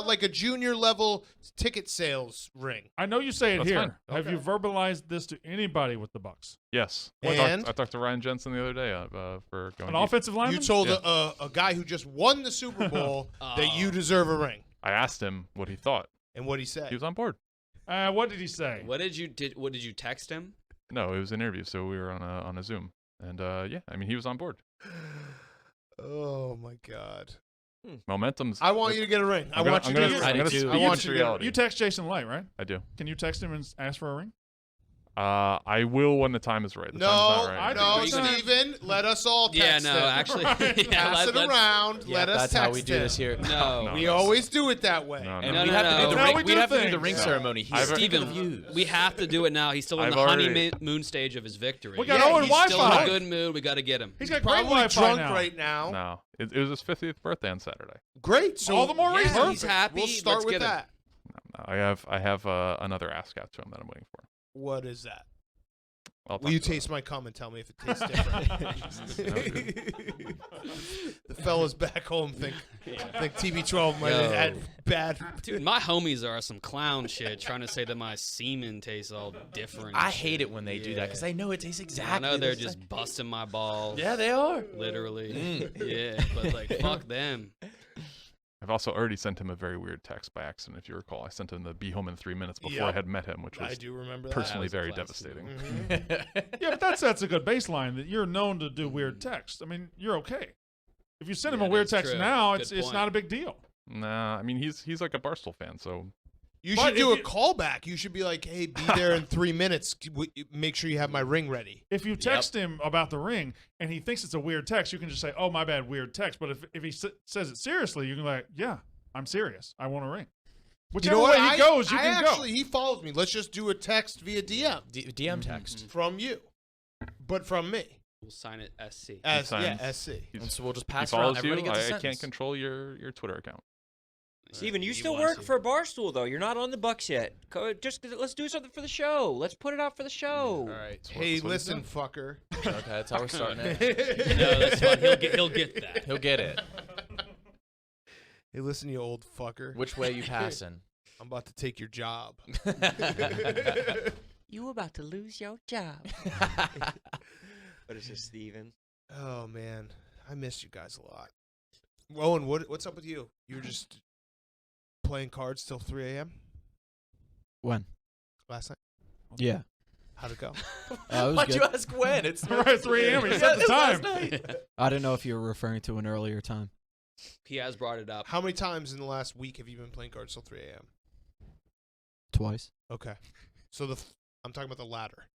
like a junior level ticket sales ring. I know you say it That's here. fine. Have you verbalized this to anybody with the Bucks? Yes. And? I talked to Ryan Jensen the other day for going. An deep. offensive lineman? You told Yeah. a guy who just won the Super Bowl that you deserve a ring. I asked him what he thought. And what he said. He was on board. What did he say? What did you text him? No, it was an interview, so we were on a Zoom, and yeah, I mean he was on board. Oh my God. Momentum's. I want you to get a ring. I I'm want you to gonna, get a I ring. do I'm gonna too. speak I want into you to get a reality. You text Jason Light, right? I do. Can you text him and ask for a ring? I will when the time is right. The No, time's not right. no, think we- Steven, let us all Yeah, text no, him. actually, Pass it around. Yeah, let us that's text how we do him. this here. No, We always do it that way. No, And no. we no, have no. to do the That's how ring. we We do have to do the things. ring Yeah. ceremony here. I've- Speaking of Steven, views, we have to do it now. He's still in I've the already- honeymoon stage of his victory. We got Yeah, Owen he's Wi-Fi. still Still in a good mood. We got to get him. He's got great Probably Wi-Fi drunk now. right now. No, it was his 50th birthday on Saturday. Great. So All the more reason. yeah, He's happy. We'll start Let's with get him. that. No, I have another ask out to him that I'm waiting for. What is that? I'll Will you talk about taste my cum and tell me if it tastes different? The fellas back home think TB12 might have had bad. Dude, my homies are some clown shit trying to say that my semen tastes all different. I hate it when they do that because I know it tastes exactly. I know they're the just same. busting my balls. Yeah, they are. Literally. Yeah, but like, fuck them. I've also already sent him a very weird text by accident. If you recall, I sent him the "be home in 3 minutes" before I Yep. had met him, which I was do remember that. personally was a very classic. devastating. Yeah, but that sets a good baseline that you're known to do weird text. I mean, you're okay. If you send him Yeah, a weird that's text true. now, Good it's point. not a big deal. Nah, I mean he's like a Barstool fan, so You But should do a if you- callback. You should be like, "Hey, be there in 3 minutes. Make sure you have my ring ready." If you text him about the ring and he thinks it's a weird text, you can just say, "Oh, my bad, weird text." But if he says it seriously, you can be like, "Yeah, I'm serious. I want a ring." Whichever You know what? way he goes, you I can actually, go. he follows me. Let's just do a text via DM DM text. from you, but from me. We'll sign it SC. signs- SC. And so we'll just he pass it around. follows Everybody you. gets a I sentence. can't control your Twitter account. Steven, you He still wants work to. for Barstool though. You're not on the Bucks yet. Just let's do something for the show. Let's put it out for the show. All right. what- Hey, that's what he's listen, fucker. Okay, that's how we're starting it. No, that's fine. He'll get that. He'll get it. Hey, listen, you old fucker. Which way you passing? I'm about to take your job. You about to lose your job. What is this, Steven? Oh man, I missed you guys a lot. Owen, what's up with you? You were just playing cards till 3 a.m. When? last night. Yeah. How'd it go? It was Why'd good. you ask when? It's Right, 3 a.m. He set the it's last time. night. I didn't know if you were referring to an earlier time. He has brought it up. How many times in the last week have you been playing cards till 3 a.m.? Twice. Okay. So I'm talking about the latter.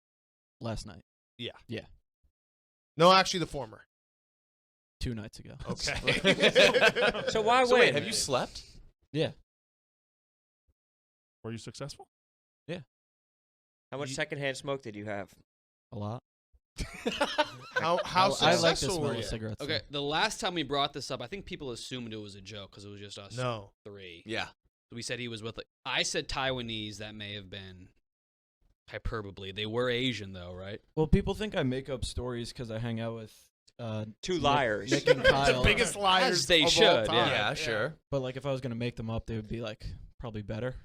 Last night. No, actually the former. 2 nights ago. Okay. So why So wait? wait, have you slept? Yeah. Were you successful? How much secondhand smoke did you have? A lot. How I like the successful smell were of you? cigarettes. Okay, the last time we brought this up, I think people assumed it was a joke because it was just us No. three. Yeah. We said he was with. I said Taiwanese. That may have been hyperbole. They were Asian, though, right? Well, people think I make up stories because I hang out with Two liars. Nick and Kyle. Biggest liars As they of should, all yeah. time. Yeah, sure. But like, if I was gonna make them up, they would be like probably better.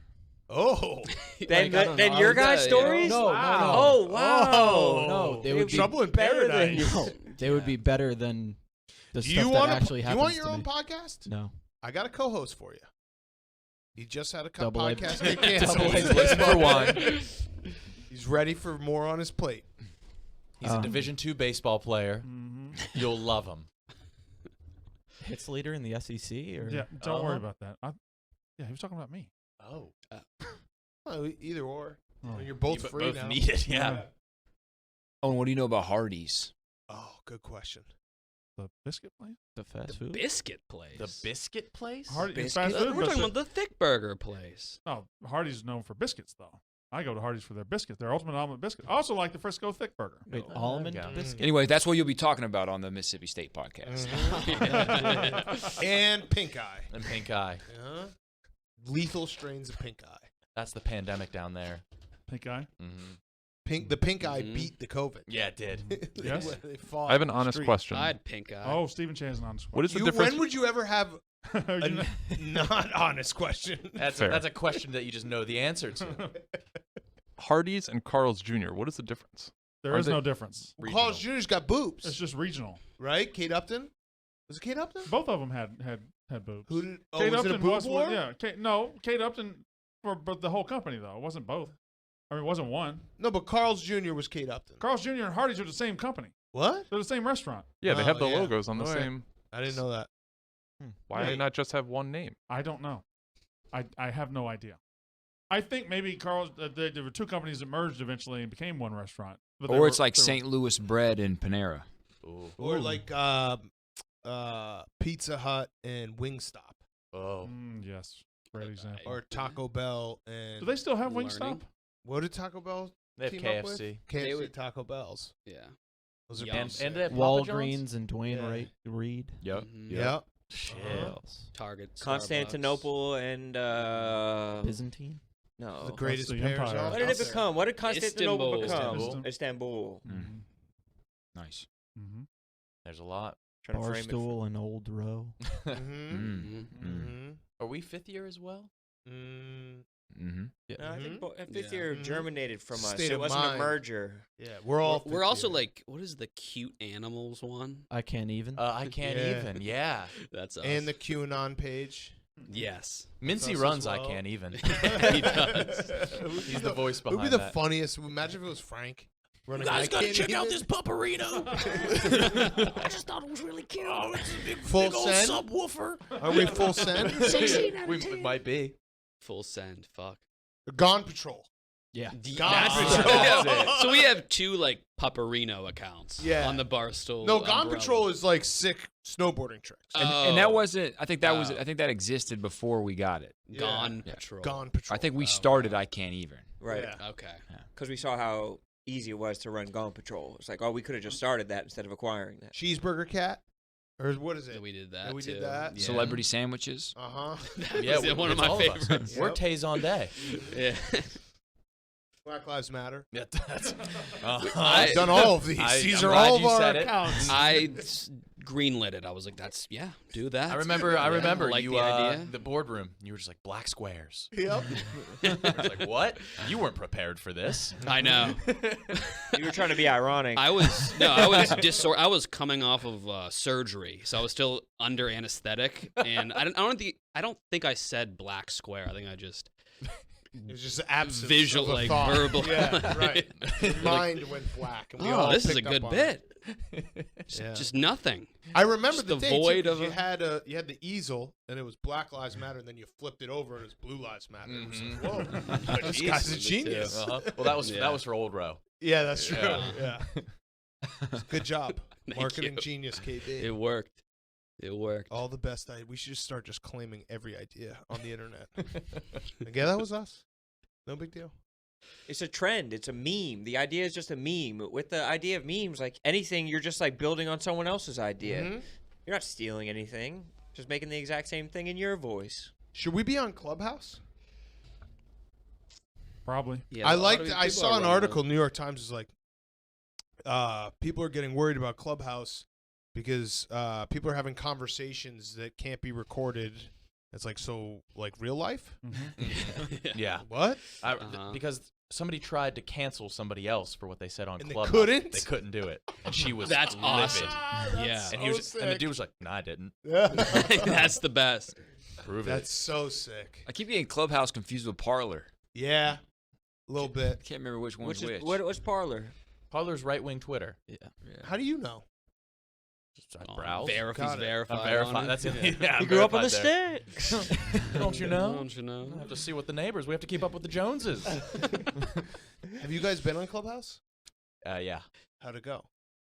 Oh. Then, Like, I don't then know. your I would guys' say, you know. stories? No, no. Oh, wow. Oh. No, they It would be Trouble in better than Paradise. No, they would be better than the Do stuff you that want actually you happens want your to own me. podcast? No. I got a co-host for you. He just had a Double A- podcast get Double canceled. A He's looking for one. He's ready for more on his plate. He's a Division II baseball player. Mm-hmm. You'll love him. hits leader in the SEC? Or? Yeah, don't worry about that. Yeah, he was talking about me. Oh. Well, either or. Oh. You're both You free both now. need it, yeah. Oh, and what do you know about Hardee's? Oh, good question. The biscuit place? The fast food? Biscuit place. The biscuit place? Hardee's Biscuit? fast food. We're but talking the- about the thick burger place. No, Hardee's is known for biscuits, though. I go to Hardee's for their biscuits, their ultimate omelet biscuit. I also like the Frisco thick burger. Wait, Oh, almond okay. biscuit? Anyway, that's what you'll be talking about on the Mississippi State podcast. And pink eye. And pink eye. Yeah. Lethal strains of pink eye. That's the pandemic down there. Pink eye. Mm-hmm. The pink eye Mhm. beat the COVID. Yeah, it did. Yes. They fought I have an in the honest street. question. I had pink eye. Oh, Stephen Chan's an honest What is the You, difference? when would you ever have You a know- not honest question? Fair. That's a question that you just know the answer to. Hardee's and Carl's Jr. What is the difference? There Are is they- no difference. Carl's Jr.'s got boobs, It's just regional. right? Kate Upton? Was it Kate Upton? Both of them had boobs. Who did? Oh, Kate was Upton it a boob was war? yeah. Kate Upton for but the whole company though. It wasn't both. I mean, it wasn't one. No, but Carl's Jr. was Kate Upton. Carl's Jr. and Hardee's are the same company. What? They're the same restaurant. Yeah, they have the Oh, yeah. logos on the All right. same. I didn't know that. Why Yeah. they not just have one name? I don't know. I have no idea. I think maybe Carl's. There were two companies that merged eventually and became one restaurant. But they Or were- it's like they were- St. Louis bread and Panera. Ooh. Or like Pizza Hut and Wingstop, Oh. Yes, great example. or Taco Bell and. Do they still have Learning. Wingstop? What did Taco Bell They have team up with? KFC. KFC would- Taco Bells. Yeah. Those are Yum. And, pretty and sick. they have Papa John's? Walgreens and Dwayne Yeah. Reed. Yep. Mhm. Yeah. Shit. Uh-huh. Else? Target. Starbucks. Constantinople and Byzantine. no. The greatest the pairs empire. out What did it there. become? What did Constantinople Istanbul. become? Istanbul. Mm. Nice. Mm-hmm. There's a lot. Trying to frame it. Barstool and Old Row. Mm-hmm. Mm. Mm-hmm. Are we fifth year as well? Mm, Mm-hmm. No, I think Mhm. fifth Yeah. year Mhm. germinated from us. State It of wasn't mind. a merger. yeah, we're all. We're 50 also years. like, what is the cute animals one? I can't even. I can't Yeah. even. Yeah. That's us. And the QAnon page. yes. Mincy us as runs. well. I can't even. He does. He's the voice It would be behind the that. funniest. Imagine if it was Frank. Running, You guys I gotta can't check out even- this pupperino. I just thought it was really cute. Oh, it's a big, Full big old send? subwoofer. Are we full send? We might be. Full send. Fuck. Gone Patrol. Yeah. Gone That's Patrol. it. So we have two like Pupperino accounts. Yeah. On the Barstool. No, Gone umbrella. Patrol is like sick snowboarding tricks. And that Oh. wasn't. I think that was. Oh. I think that existed before we got it. Gone Yeah. Patrol. Gone Patrol. I think we started. I can't even. Right. Yeah. Okay. Because we saw how easy it was to run Gone Patrol. It's like, oh, we could have just started that instead of acquiring that. Cheeseburger Cat, or what is it? So we did that. Yeah, we did too. that. Yeah. Celebrity sandwiches. Uh huh. That Yeah, was one of it's my all of us. favorites. We're Yep. Tays on day. Yeah. Black Lives Matter. Yeah, that's. I've done all of these. These I'm are glad all of you our said it. accounts. I greenlit it. I was like, "That's do that." I remember. I remember like you. the idea. The boardroom. You were just like black squares. Yep. I was like, what? You weren't prepared for this. I know. You were trying to be ironic. I was I was coming off of surgery, so I was still under anesthetic, and I don't think I said black square. I think I just It's just absence visual, of a like thought. verbal. Yeah, right. Your Like, mind went black. And we oh, all this is a picked up good on bit. it. Yeah. Just nothing. I remember just the the day too, void 'cause of you a- had you had the easel and it was Black Lives Matter, and then you flipped it over and it was Blue Lives Matter. It was like, whoa, this guy's a genius. Uh-huh. Well, that was Yeah. that was for Old Row. Yeah, that's true. Yeah. Yeah. Good job, Thank marketing you. genius, KB. It worked. It worked. All the best. We should just start just claiming every idea on the internet. Like, yeah, that was us. No big deal. It's a trend. It's a meme. The idea is just a meme. With the idea of memes, like anything, you're just like building on someone else's idea. Mhm. You're not stealing anything. Just making the exact same thing in your voice. Should we be on Clubhouse? Probably. Yeah, I a lot liked. of I people saw are an running article. New York Times was like, people are getting worried about Clubhouse because people are having conversations that can't be recorded. It's like like real life. it. Yeah. What? Uh-huh. Because somebody tried to cancel somebody else for what they said on And they Clubhouse. couldn't? They couldn't do it, and she was That's livid. awesome. That's Yeah. And he was, so and the sick. dude was like, "No, I didn't. That's the best. Prove That's so sick. I keep getting Clubhouse confused with Parlor. Yeah, a little bit. I can't remember which one's Which which. is what's Parlor? it." Parlor's right wing Twitter. Yeah. Yeah. How do you know? I browse. He's Got it. verified. I'm on verified. it. That's it. Yeah. Yeah, He I'm grew up on the verified there. sticks. Don't you know? Don't you know? I have to see what the neighbors. We have to keep up with the Joneses. Have you guys been on Clubhouse? Yeah. How'd it go?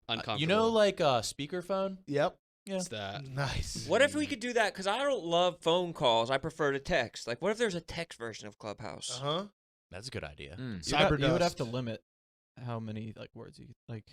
Uncomfortable. You know, like speakerphone. Yep. Yeah. It's that. Nice. What if we could do that? Because I don't love phone calls. I prefer to text. Like, what if there's a text version of Clubhouse? Uh huh. That's a good idea. Cyber You would have dust. to limit how many like words you like.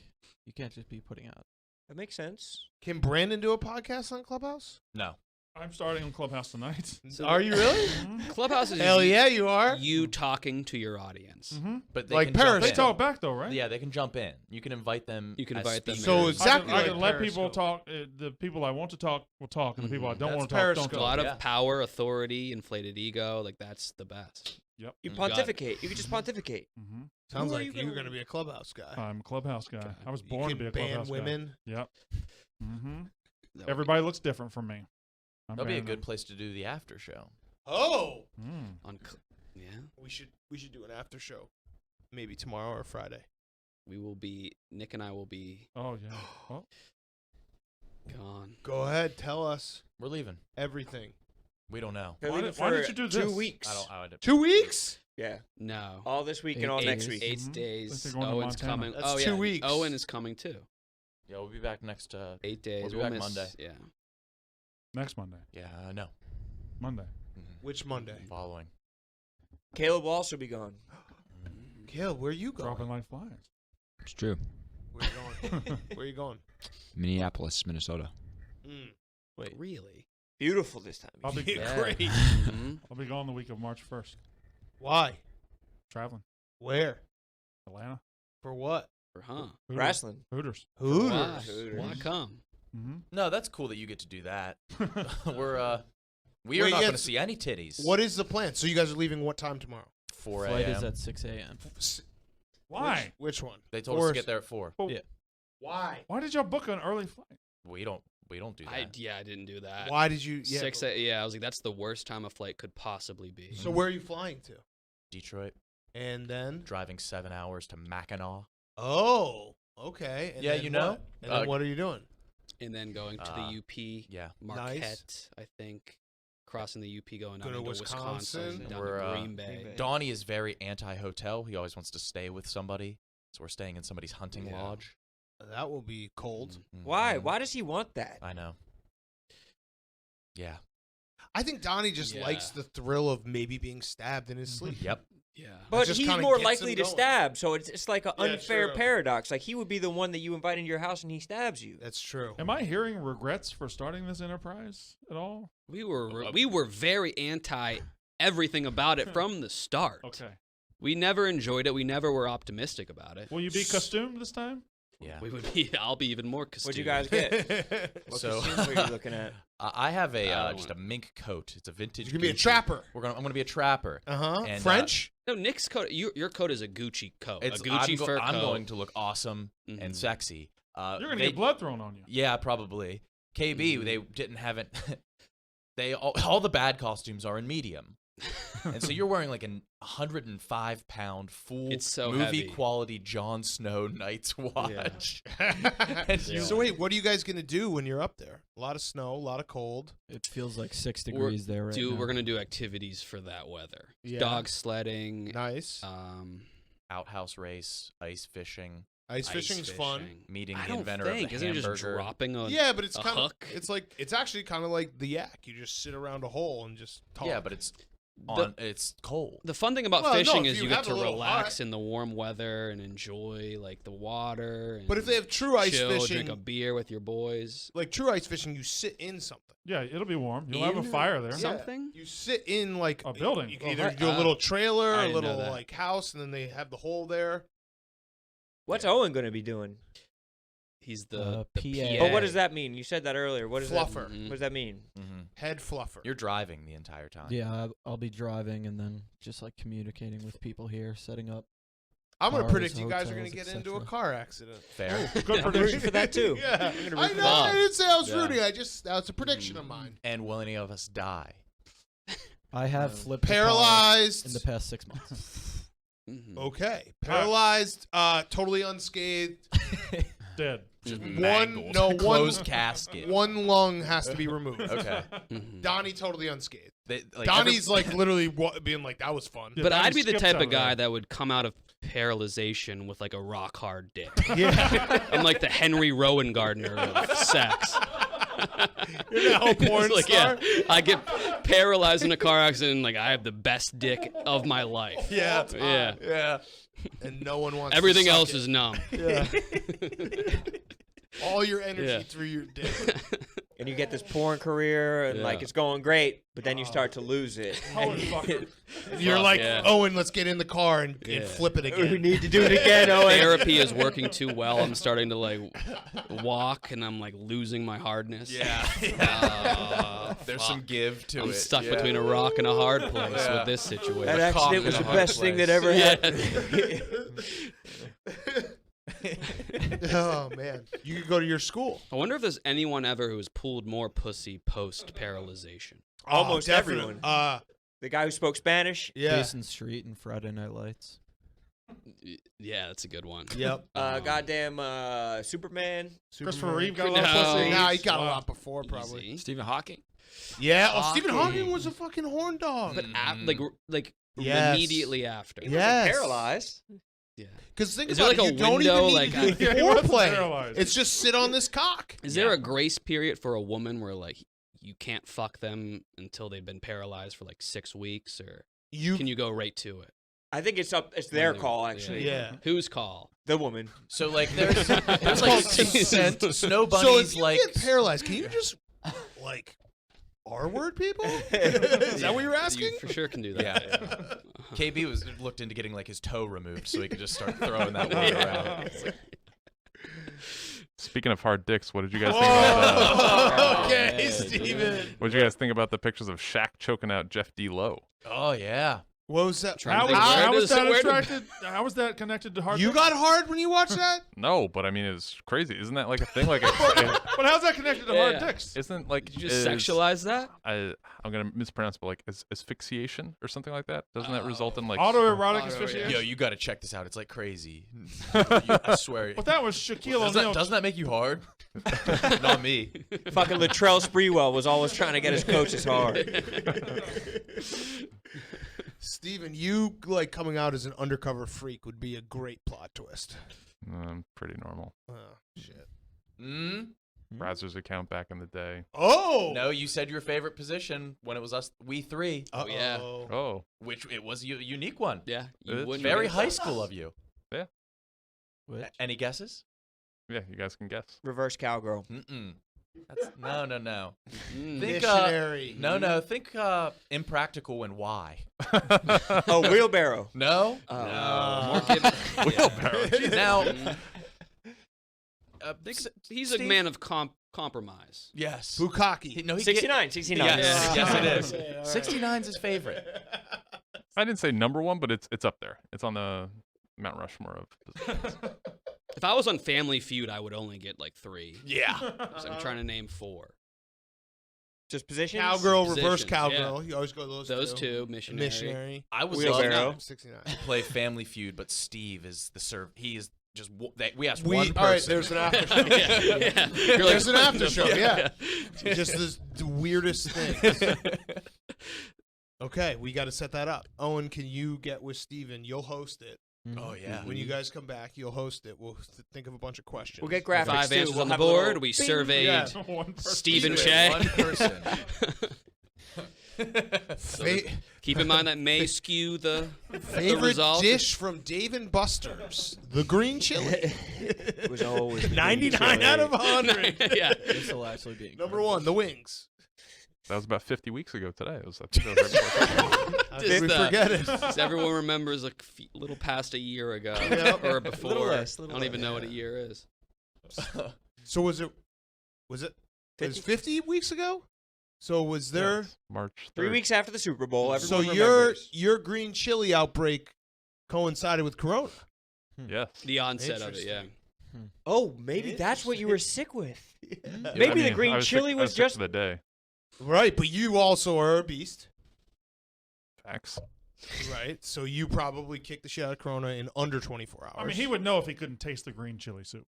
You can't just be putting out. That makes sense. Can Brandon do a podcast on Clubhouse? No. I'm starting on Clubhouse tonight. Are you really? Clubhouse is Hell yeah, you are. you talking to your audience. Mm-hmm. But they Like can jump Periscope. They in. talk back though, right? Yeah, they can jump in. You can invite them. You can as invite them speakers. So in. exactly I like can let people Periscope. talk. The people I want to talk will talk, and the people I don't That's want to talk don't A Periscope. talk. lot Yeah. of power, authority, inflated ego. Like that's the best. Yep. You got it. pontificate. You could just pontificate. Mm-hmm. Sounds Who are like you you're gonna- going to be a Clubhouse guy. I'm a Clubhouse guy. I was You born to can be a ban Clubhouse women. guy. Yep. Mm-hmm. That would- Everybody looks different from me. I'm That'll be a banning good them. place to do the after show. Oh, on yeah, we should do an after show, maybe tomorrow or Friday. we will be. Nick and I will be Oh yeah. Oh. gone. Go ahead, tell us We're leaving. everything. We don't know. They're Why leaving did- why for didn't you do 2 this? weeks. I don't. 2 weeks? Yeah. No. All this week and all Eight next days. week. 8 Mhm. days. they're going to Owen's Montana. coming. That's oh 2 yeah, weeks. Owen is coming too. Yeah, we'll be back next. 8 days. We'll be back miss, Monday. Yeah. Next Monday. Yeah, no. Monday. Which Monday? Following. Caleb will also be gone. Caleb, where you going? Dropping like flies. It's true. Where you going? Where you going? Minneapolis, Minnesota. Mm. Wait, really? Beautiful this time. I'll be Great. Mhm. I'll be gone the week of March 1st. Why? Traveling. Where? Atlanta. For what? For huh? Hooters. Wrestling. Hooters. Why? Hooters. Why come? Mm-hmm. No, that's cool that you get to do that. We are Wait, not yeah, going to see any titties. What is the plan? So you guys are leaving what time tomorrow? 4 Flight is a.m. at 6 a.m. Why? Which one? They told us Or- to get there at 4. Why? Why did y'all book an early flight? We don't do that. I didn't do that. Why did you? Yeah, 6 yeah, I was like, that's the worst time a flight could possibly be. So where are you flying to? Detroit, And then? driving 7 hours to Mackinac. Oh, okay. And Yeah, then you know? what? And then what are you doing? And then going to the UP, Yeah. Marquette, I think, crossing the UP, going down Go to into Wisconsin. down We're, to Green Bay. Green Bay. Donnie is very anti-hotel. He always wants to stay with somebody. So we're staying in somebody's hunting Yeah. lodge. That will be cold. Why? Mhm. Why does he want that? I know. Yeah. I think Donnie just Yeah. likes the thrill of maybe being stabbed in his sleep. Yep. Yeah. But just he's kinda more gets likely him to going. stab, so it's like an Yeah, unfair true. paradox. Like he would be the one that you invite into your house and he stabs you. That's true. Am I hearing regrets for starting this enterprise at all? We were very anti everything about it from the start. Okay. We never enjoyed it. We never were optimistic about it. Will you be costumed this time? Yeah. We would be. I'll be even more. What'd you costumed. guys get? What So- costumes were you looking at? I have I a don't just wanna- a mink coat. It's a vintage. You're gonna be a Gucci. trapper. I'm gonna be a trapper. Uh-huh. And, French? No, Nick's coat. Your coat is a Gucci coat. It's a Gucci fur I'm coat. going to look awesome Mhm. and sexy. You're gonna they- get blood thrown on you. Yeah, probably. KB, Mhm. they didn't have it. They all the bad costumes are in medium, and so you're wearing like a 105-pound full It's so movie heavy. quality Jon Snow Night's Watch. And you- So wait, what are you guys gonna do when you're up there? A lot of snow, a lot of cold. It feels like 6 We're- degrees there right now. We're gonna do activities for that weather. Yeah. Dog sledding. Nice. outhouse race, ice fishing, Ice fishing's fun. fishing. meeting I the don't inventor think. of the Isn't it just hamburger. dropping a Yeah, but it's a kind of hook? it's actually kind of like the yak. You just sit around a hole and just talk. Yeah, but it's it's cold. The fun thing about Well, no, fishing if is you you get have a to little relax hut. in the warm weather and enjoy like the water. And But if they have true ice chill, fishing, drink a beer with your boys. like true ice fishing, you sit in something. Yeah, it'll be warm. You'll have a In fire there. Yeah. Something? You sit in like A building. You can Oh, either right. do a little trailer, I a didn't know little that. like house, and then they have the hole there. What's Owen going to be doing? He's the PA. PA. But what does that mean? You said that earlier. What does Fluffer. that? What does that mean? Mm-hmm. Head fluffer. You're driving the entire time. Yeah, I'll be driving and then just like communicating with people here, setting up. I'm gonna cars, predict you guys are gonna hotels, get into a etc. car accident. Fair. Good I'm rooting for that too. Yeah, I'm gonna I root know. for I that. didn't say I was Yeah. rooting. That's a prediction of mine. And will any of us die? I have flipped a car Paralyzed. in the past 6 months. Mhm. Okay. Paralyzed. Totally unscathed. Dead. Closed casket. One lung has to be removed. Okay. Donnie totally unscathed. Like, Donnie's like literally being like, "That was fun." But I'd be the skips type out of of guy there. that would come out of paralyzation with like a rock hard dick. Yeah, I'm like the Henry Rowan Gardner of sex. you're now a porn Like, star. yeah, I get paralyzed in a car accident. And, like I have the best dick of my life. Yeah, Yeah. and no one wants. Everything to suck else it. is numb. Yeah. All your energy Yeah. through your dick. And you get this porn career, and like Yeah. it's going great, but then you start to lose it. Holy fucker. You're like, yeah. Owen, let's get in the car and flip it We again. need to do it again, Owen. Therapy is working too well. I'm starting to like walk, and I'm like losing my hardness. Yeah. There's some give to I'm it. stuck yeah. between a rock and a hard place Yeah. with this situation. That accident was in the a hard best thing that place. ever Yeah. happened. Oh man, you could go to your school. I wonder if there's anyone ever who's pulled more pussy post paralyzation. Almost definitely. everyone. The guy who spoke Spanish. Yeah. Jason Street and Friday Night Lights. Yeah, that's a good one. Yep. Goddamn Superman. Christopher Reeve got a No. lot of pussy. Nah, he got a lot before, Easy. probably. Stephen Hawking. Yeah. Oh, Stephen Hawking. Hawking was a fucking horn dog. But like Yes. immediately after. Yes. Paralyzed. Yeah. Because think Is about there it, like you a don't even window, need like, to do Yeah, he wasn't foreplay. paralyzed. It's just sit on this cock. Is there a grace period for a woman where like you can't fuck them until they've been paralyzed for like 6 weeks, or can you go right to it? I think it's their When call they're- actually. Yeah. Whose call? The woman. So like there's like consent. Snow bunnies So if you like get paralyzed, can you just like R-word people? Is that what you're asking? You for sure can do that. Yeah. KB looked into getting like his toe removed so he could just start throwing that word around. Speaking of hard dicks, what did you guys think about? Okay, Steven. What did you guys think about the pictures of Shaq choking out Jeff D. Lowe? Oh yeah. What was that? Trying How to was, think, where how was does- that where did- attracted? How was that connected to hard? You dicks? got hard when you watched that? No, but I mean, it's crazy. Isn't that like a thing? Like, But how's that connected to Yeah. hard dicks? isn't like Did you just is- sexualize that? I'm gonna mispronounce, but like asphyxiation or something like that. Doesn't that result in like Autoerotic Auto- asphyxiation. Yo, you got to check this out. It's like crazy. I swear. But that was Shaquille Doesn't O'Neal. that make you hard? Not me. Fucking Latrell Sprewell was always trying to get his coaches hard. Steven, you like coming out as an undercover freak would be a great plot twist. pretty normal. Oh, shit. Mm? Brazzers account back in the day. Oh! No, you said your favorite position when it was us, we three, Uh-oh. yeah. Oh, which it was a unique one. Yeah, you It's wouldn't Very guess. high school of you. Which? Any guesses? yeah, you guys can guess. Reverse cowgirl. Mm-mm. No. Mm. Think, Missionary. No. Think impractical and why? Oh, wheelbarrow. No. More given. Now, He's a Steve? man of compromise. yes. Bukaki. No, he 69. 69. Yes, Yeah. yes, it is. 69's his favorite. I didn't say number one, but it's up there. It's on the Mount Rushmore of positions. If I was on Family Feud, I would only get like 3. Yeah. So I'm trying to name 4. Just positions. Cowgirl, reverse Positions, cowgirl. You always go Those two, missionary. Missionary. I was Wheelbarrow. 69. to play Family Feud, but Steve is the serve. He is just we asked We, one person. all right, there's an after show. yeah. You're like, There's an after show, yeah. Just the weirdest thing. Okay, we got to set that up. Owen, can you get with Steven? You'll host it. Oh yeah. When you guys come back, you'll host it. We'll think of a bunch of questions. We'll get graphics 5 too. answers We'll on the have a little board. We bing. surveyed Yeah. One person. Stephen Steve, Shea. one person. Keep in mind that may skew the Favorite result. dish from Dave and Buster's: the green chili. It was always 99 out of 100. yeah. This will actually be Number 1, the wings. That was about 50 weeks ago today. I think that was right before How did we forget it? Just everyone remembers a little past a year ago Yep. or before. Little less, I little don't even less. know what a year is. So was it 50 weeks ago? So was there? Yes, March 3rd. 3 weeks after the Super Bowl. So Everyone your remembers. green chili outbreak coincided with Corona. Yes. The onset of it, yeah. Oh, maybe that's what you were sick with. Yeah, Maybe I the mean, green I was chili sick, was sick just. for the day. Right, but you also are a beast. Facts. Right, so you probably kicked the shit out of Corona in under 24 hours. I mean, he would know if he couldn't taste the green chili soup.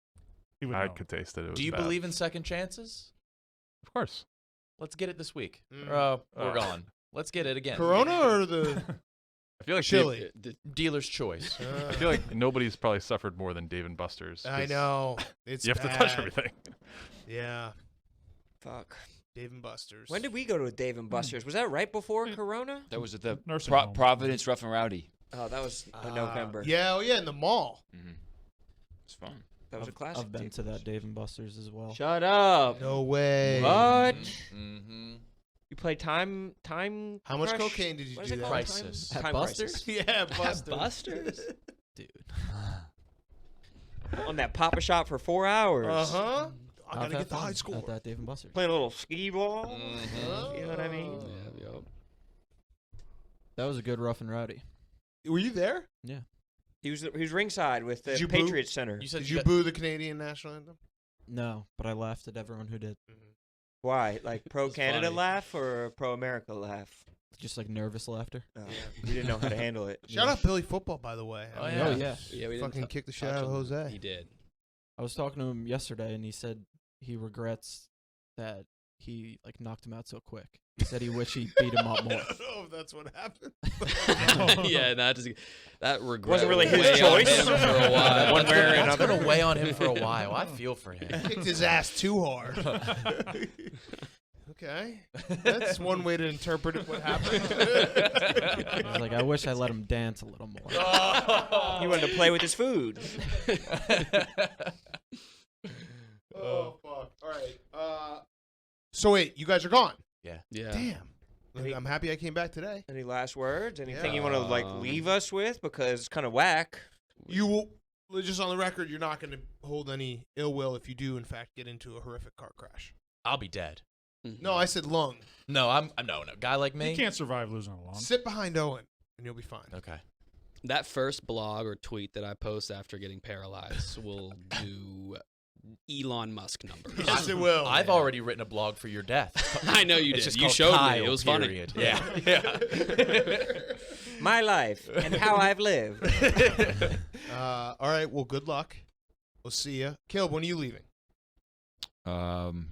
He would I know. could taste it. It was Do you bad. believe in second chances? Of course. Let's get it this week. Mm. We're gone. Let's get it again. Corona or the I feel like chili? Dealer's choice. I feel like nobody's probably suffered more than Dave and Buster's. I 'cause know. It's You have to bad. touch everything. Yeah. Fuck. Dave and Buster's. When did we go to a Dave and Buster's? Was that right before Corona? That was at the Nursing home. Providence Rough and Rowdy. Oh, that was November. Yeah, oh yeah, in the mall. Mm-hmm. It's fun. That was a classic. I've been Dave to and that Dave and Buster's as well. Shut up. No way. What? Mm-hmm. You play time? How much Crush? cocaine did you What is do it that? called? Crisis. Time At Crisis. Buster's? Yeah, Buster's. Buster's? Dude. On that Papa Shop for 4 hours. Uh-huh. I I've gotta had get the fun high score. At that Dave and Buster's. Playing a little skee ball. Mm-hmm. You know what I mean? Yeah, yep. That was a good rough and rowdy. Were you there? Yeah. He was ringside with the Did you boo? Patriots Center. You said Did you you got- boo the Canadian national anthem? No, but I laughed at everyone who did. Why? Like pro Canada funny. laugh or pro America laugh? Just like nervous laughter. Oh, we didn't know how to handle it. Shout out Billy Football, by the way. Oh, I mean, yeah. Oh, yeah. Yeah, we didn't Fucking tou- kicked the shit touch out of on- Jose. He did. I was talking to him yesterday, and he said he regrets that he like knocked him out so quick. He said he wished he beat him up I more. don't know if that's what happened. Yeah, that regret Wasn't really his weigh on choice. him for a while. One way or That's another. gonna weigh on him for a while. I feel for him. Kicked his ass too hard. Okay. That's one way to interpret it, what happened. I was like, I wish I let him dance a little more. He wanted to play with his food. Oh, fuck. All right. So wait, you guys are gone. Yeah. Damn. I'm happy I came back today. Any last words? Anything Yeah. you want to like leave us with? Because it's kind of whack. You will, just on the record, you're not going to hold any ill will if you do, in fact, get into a horrific car crash. I'll be dead. No, I said lung. No, I'm no guy like You me. can't survive losing a lung. Sit behind Owen, and you'll be fine. Okay. That first blog or tweet that I post after getting paralyzed will do Elon Musk numbers. Yes, it will. I've already written a blog for your death. I know you It's did. just You called showed me. Kyle, It was period. funny. Yeah. My life and how I've lived. All right. Well, good luck. We'll see you. Caleb, when are you leaving?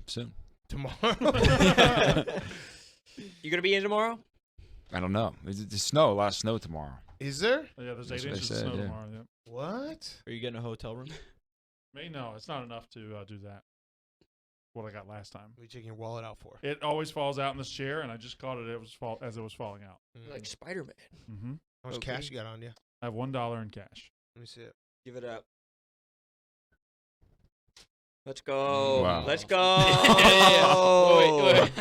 Soon. Tomorrow. You gonna be in tomorrow? I don't know. There's snow. A lot of snow tomorrow. Is there? Yeah, there's That's 8 what I inches of said, snow yeah. tomorrow. Yep. What? Are you getting a hotel room? No, it's not enough to do that. What I got last time. What are you taking your wallet out for? It always falls out in this chair, and I just caught it. It was as it was falling out. Like Spider-Man. Mm-hmm. How much Okay. cash you got on you? I have $1 in cash. Let me see it. Give it up. Let's go. Wow. Let's go. Wait.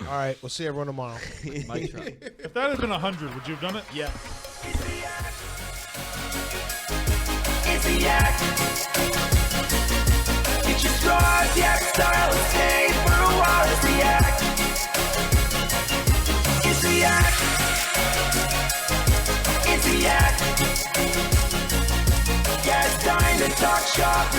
All right. We'll see everyone tomorrow. Mic drop. If that had been 100, would you have done it? Yeah. It's the act. Get your straws, yak style, and stay for a while. It's the act. It's the act. It's the act. Yeah, it's time to talk shop.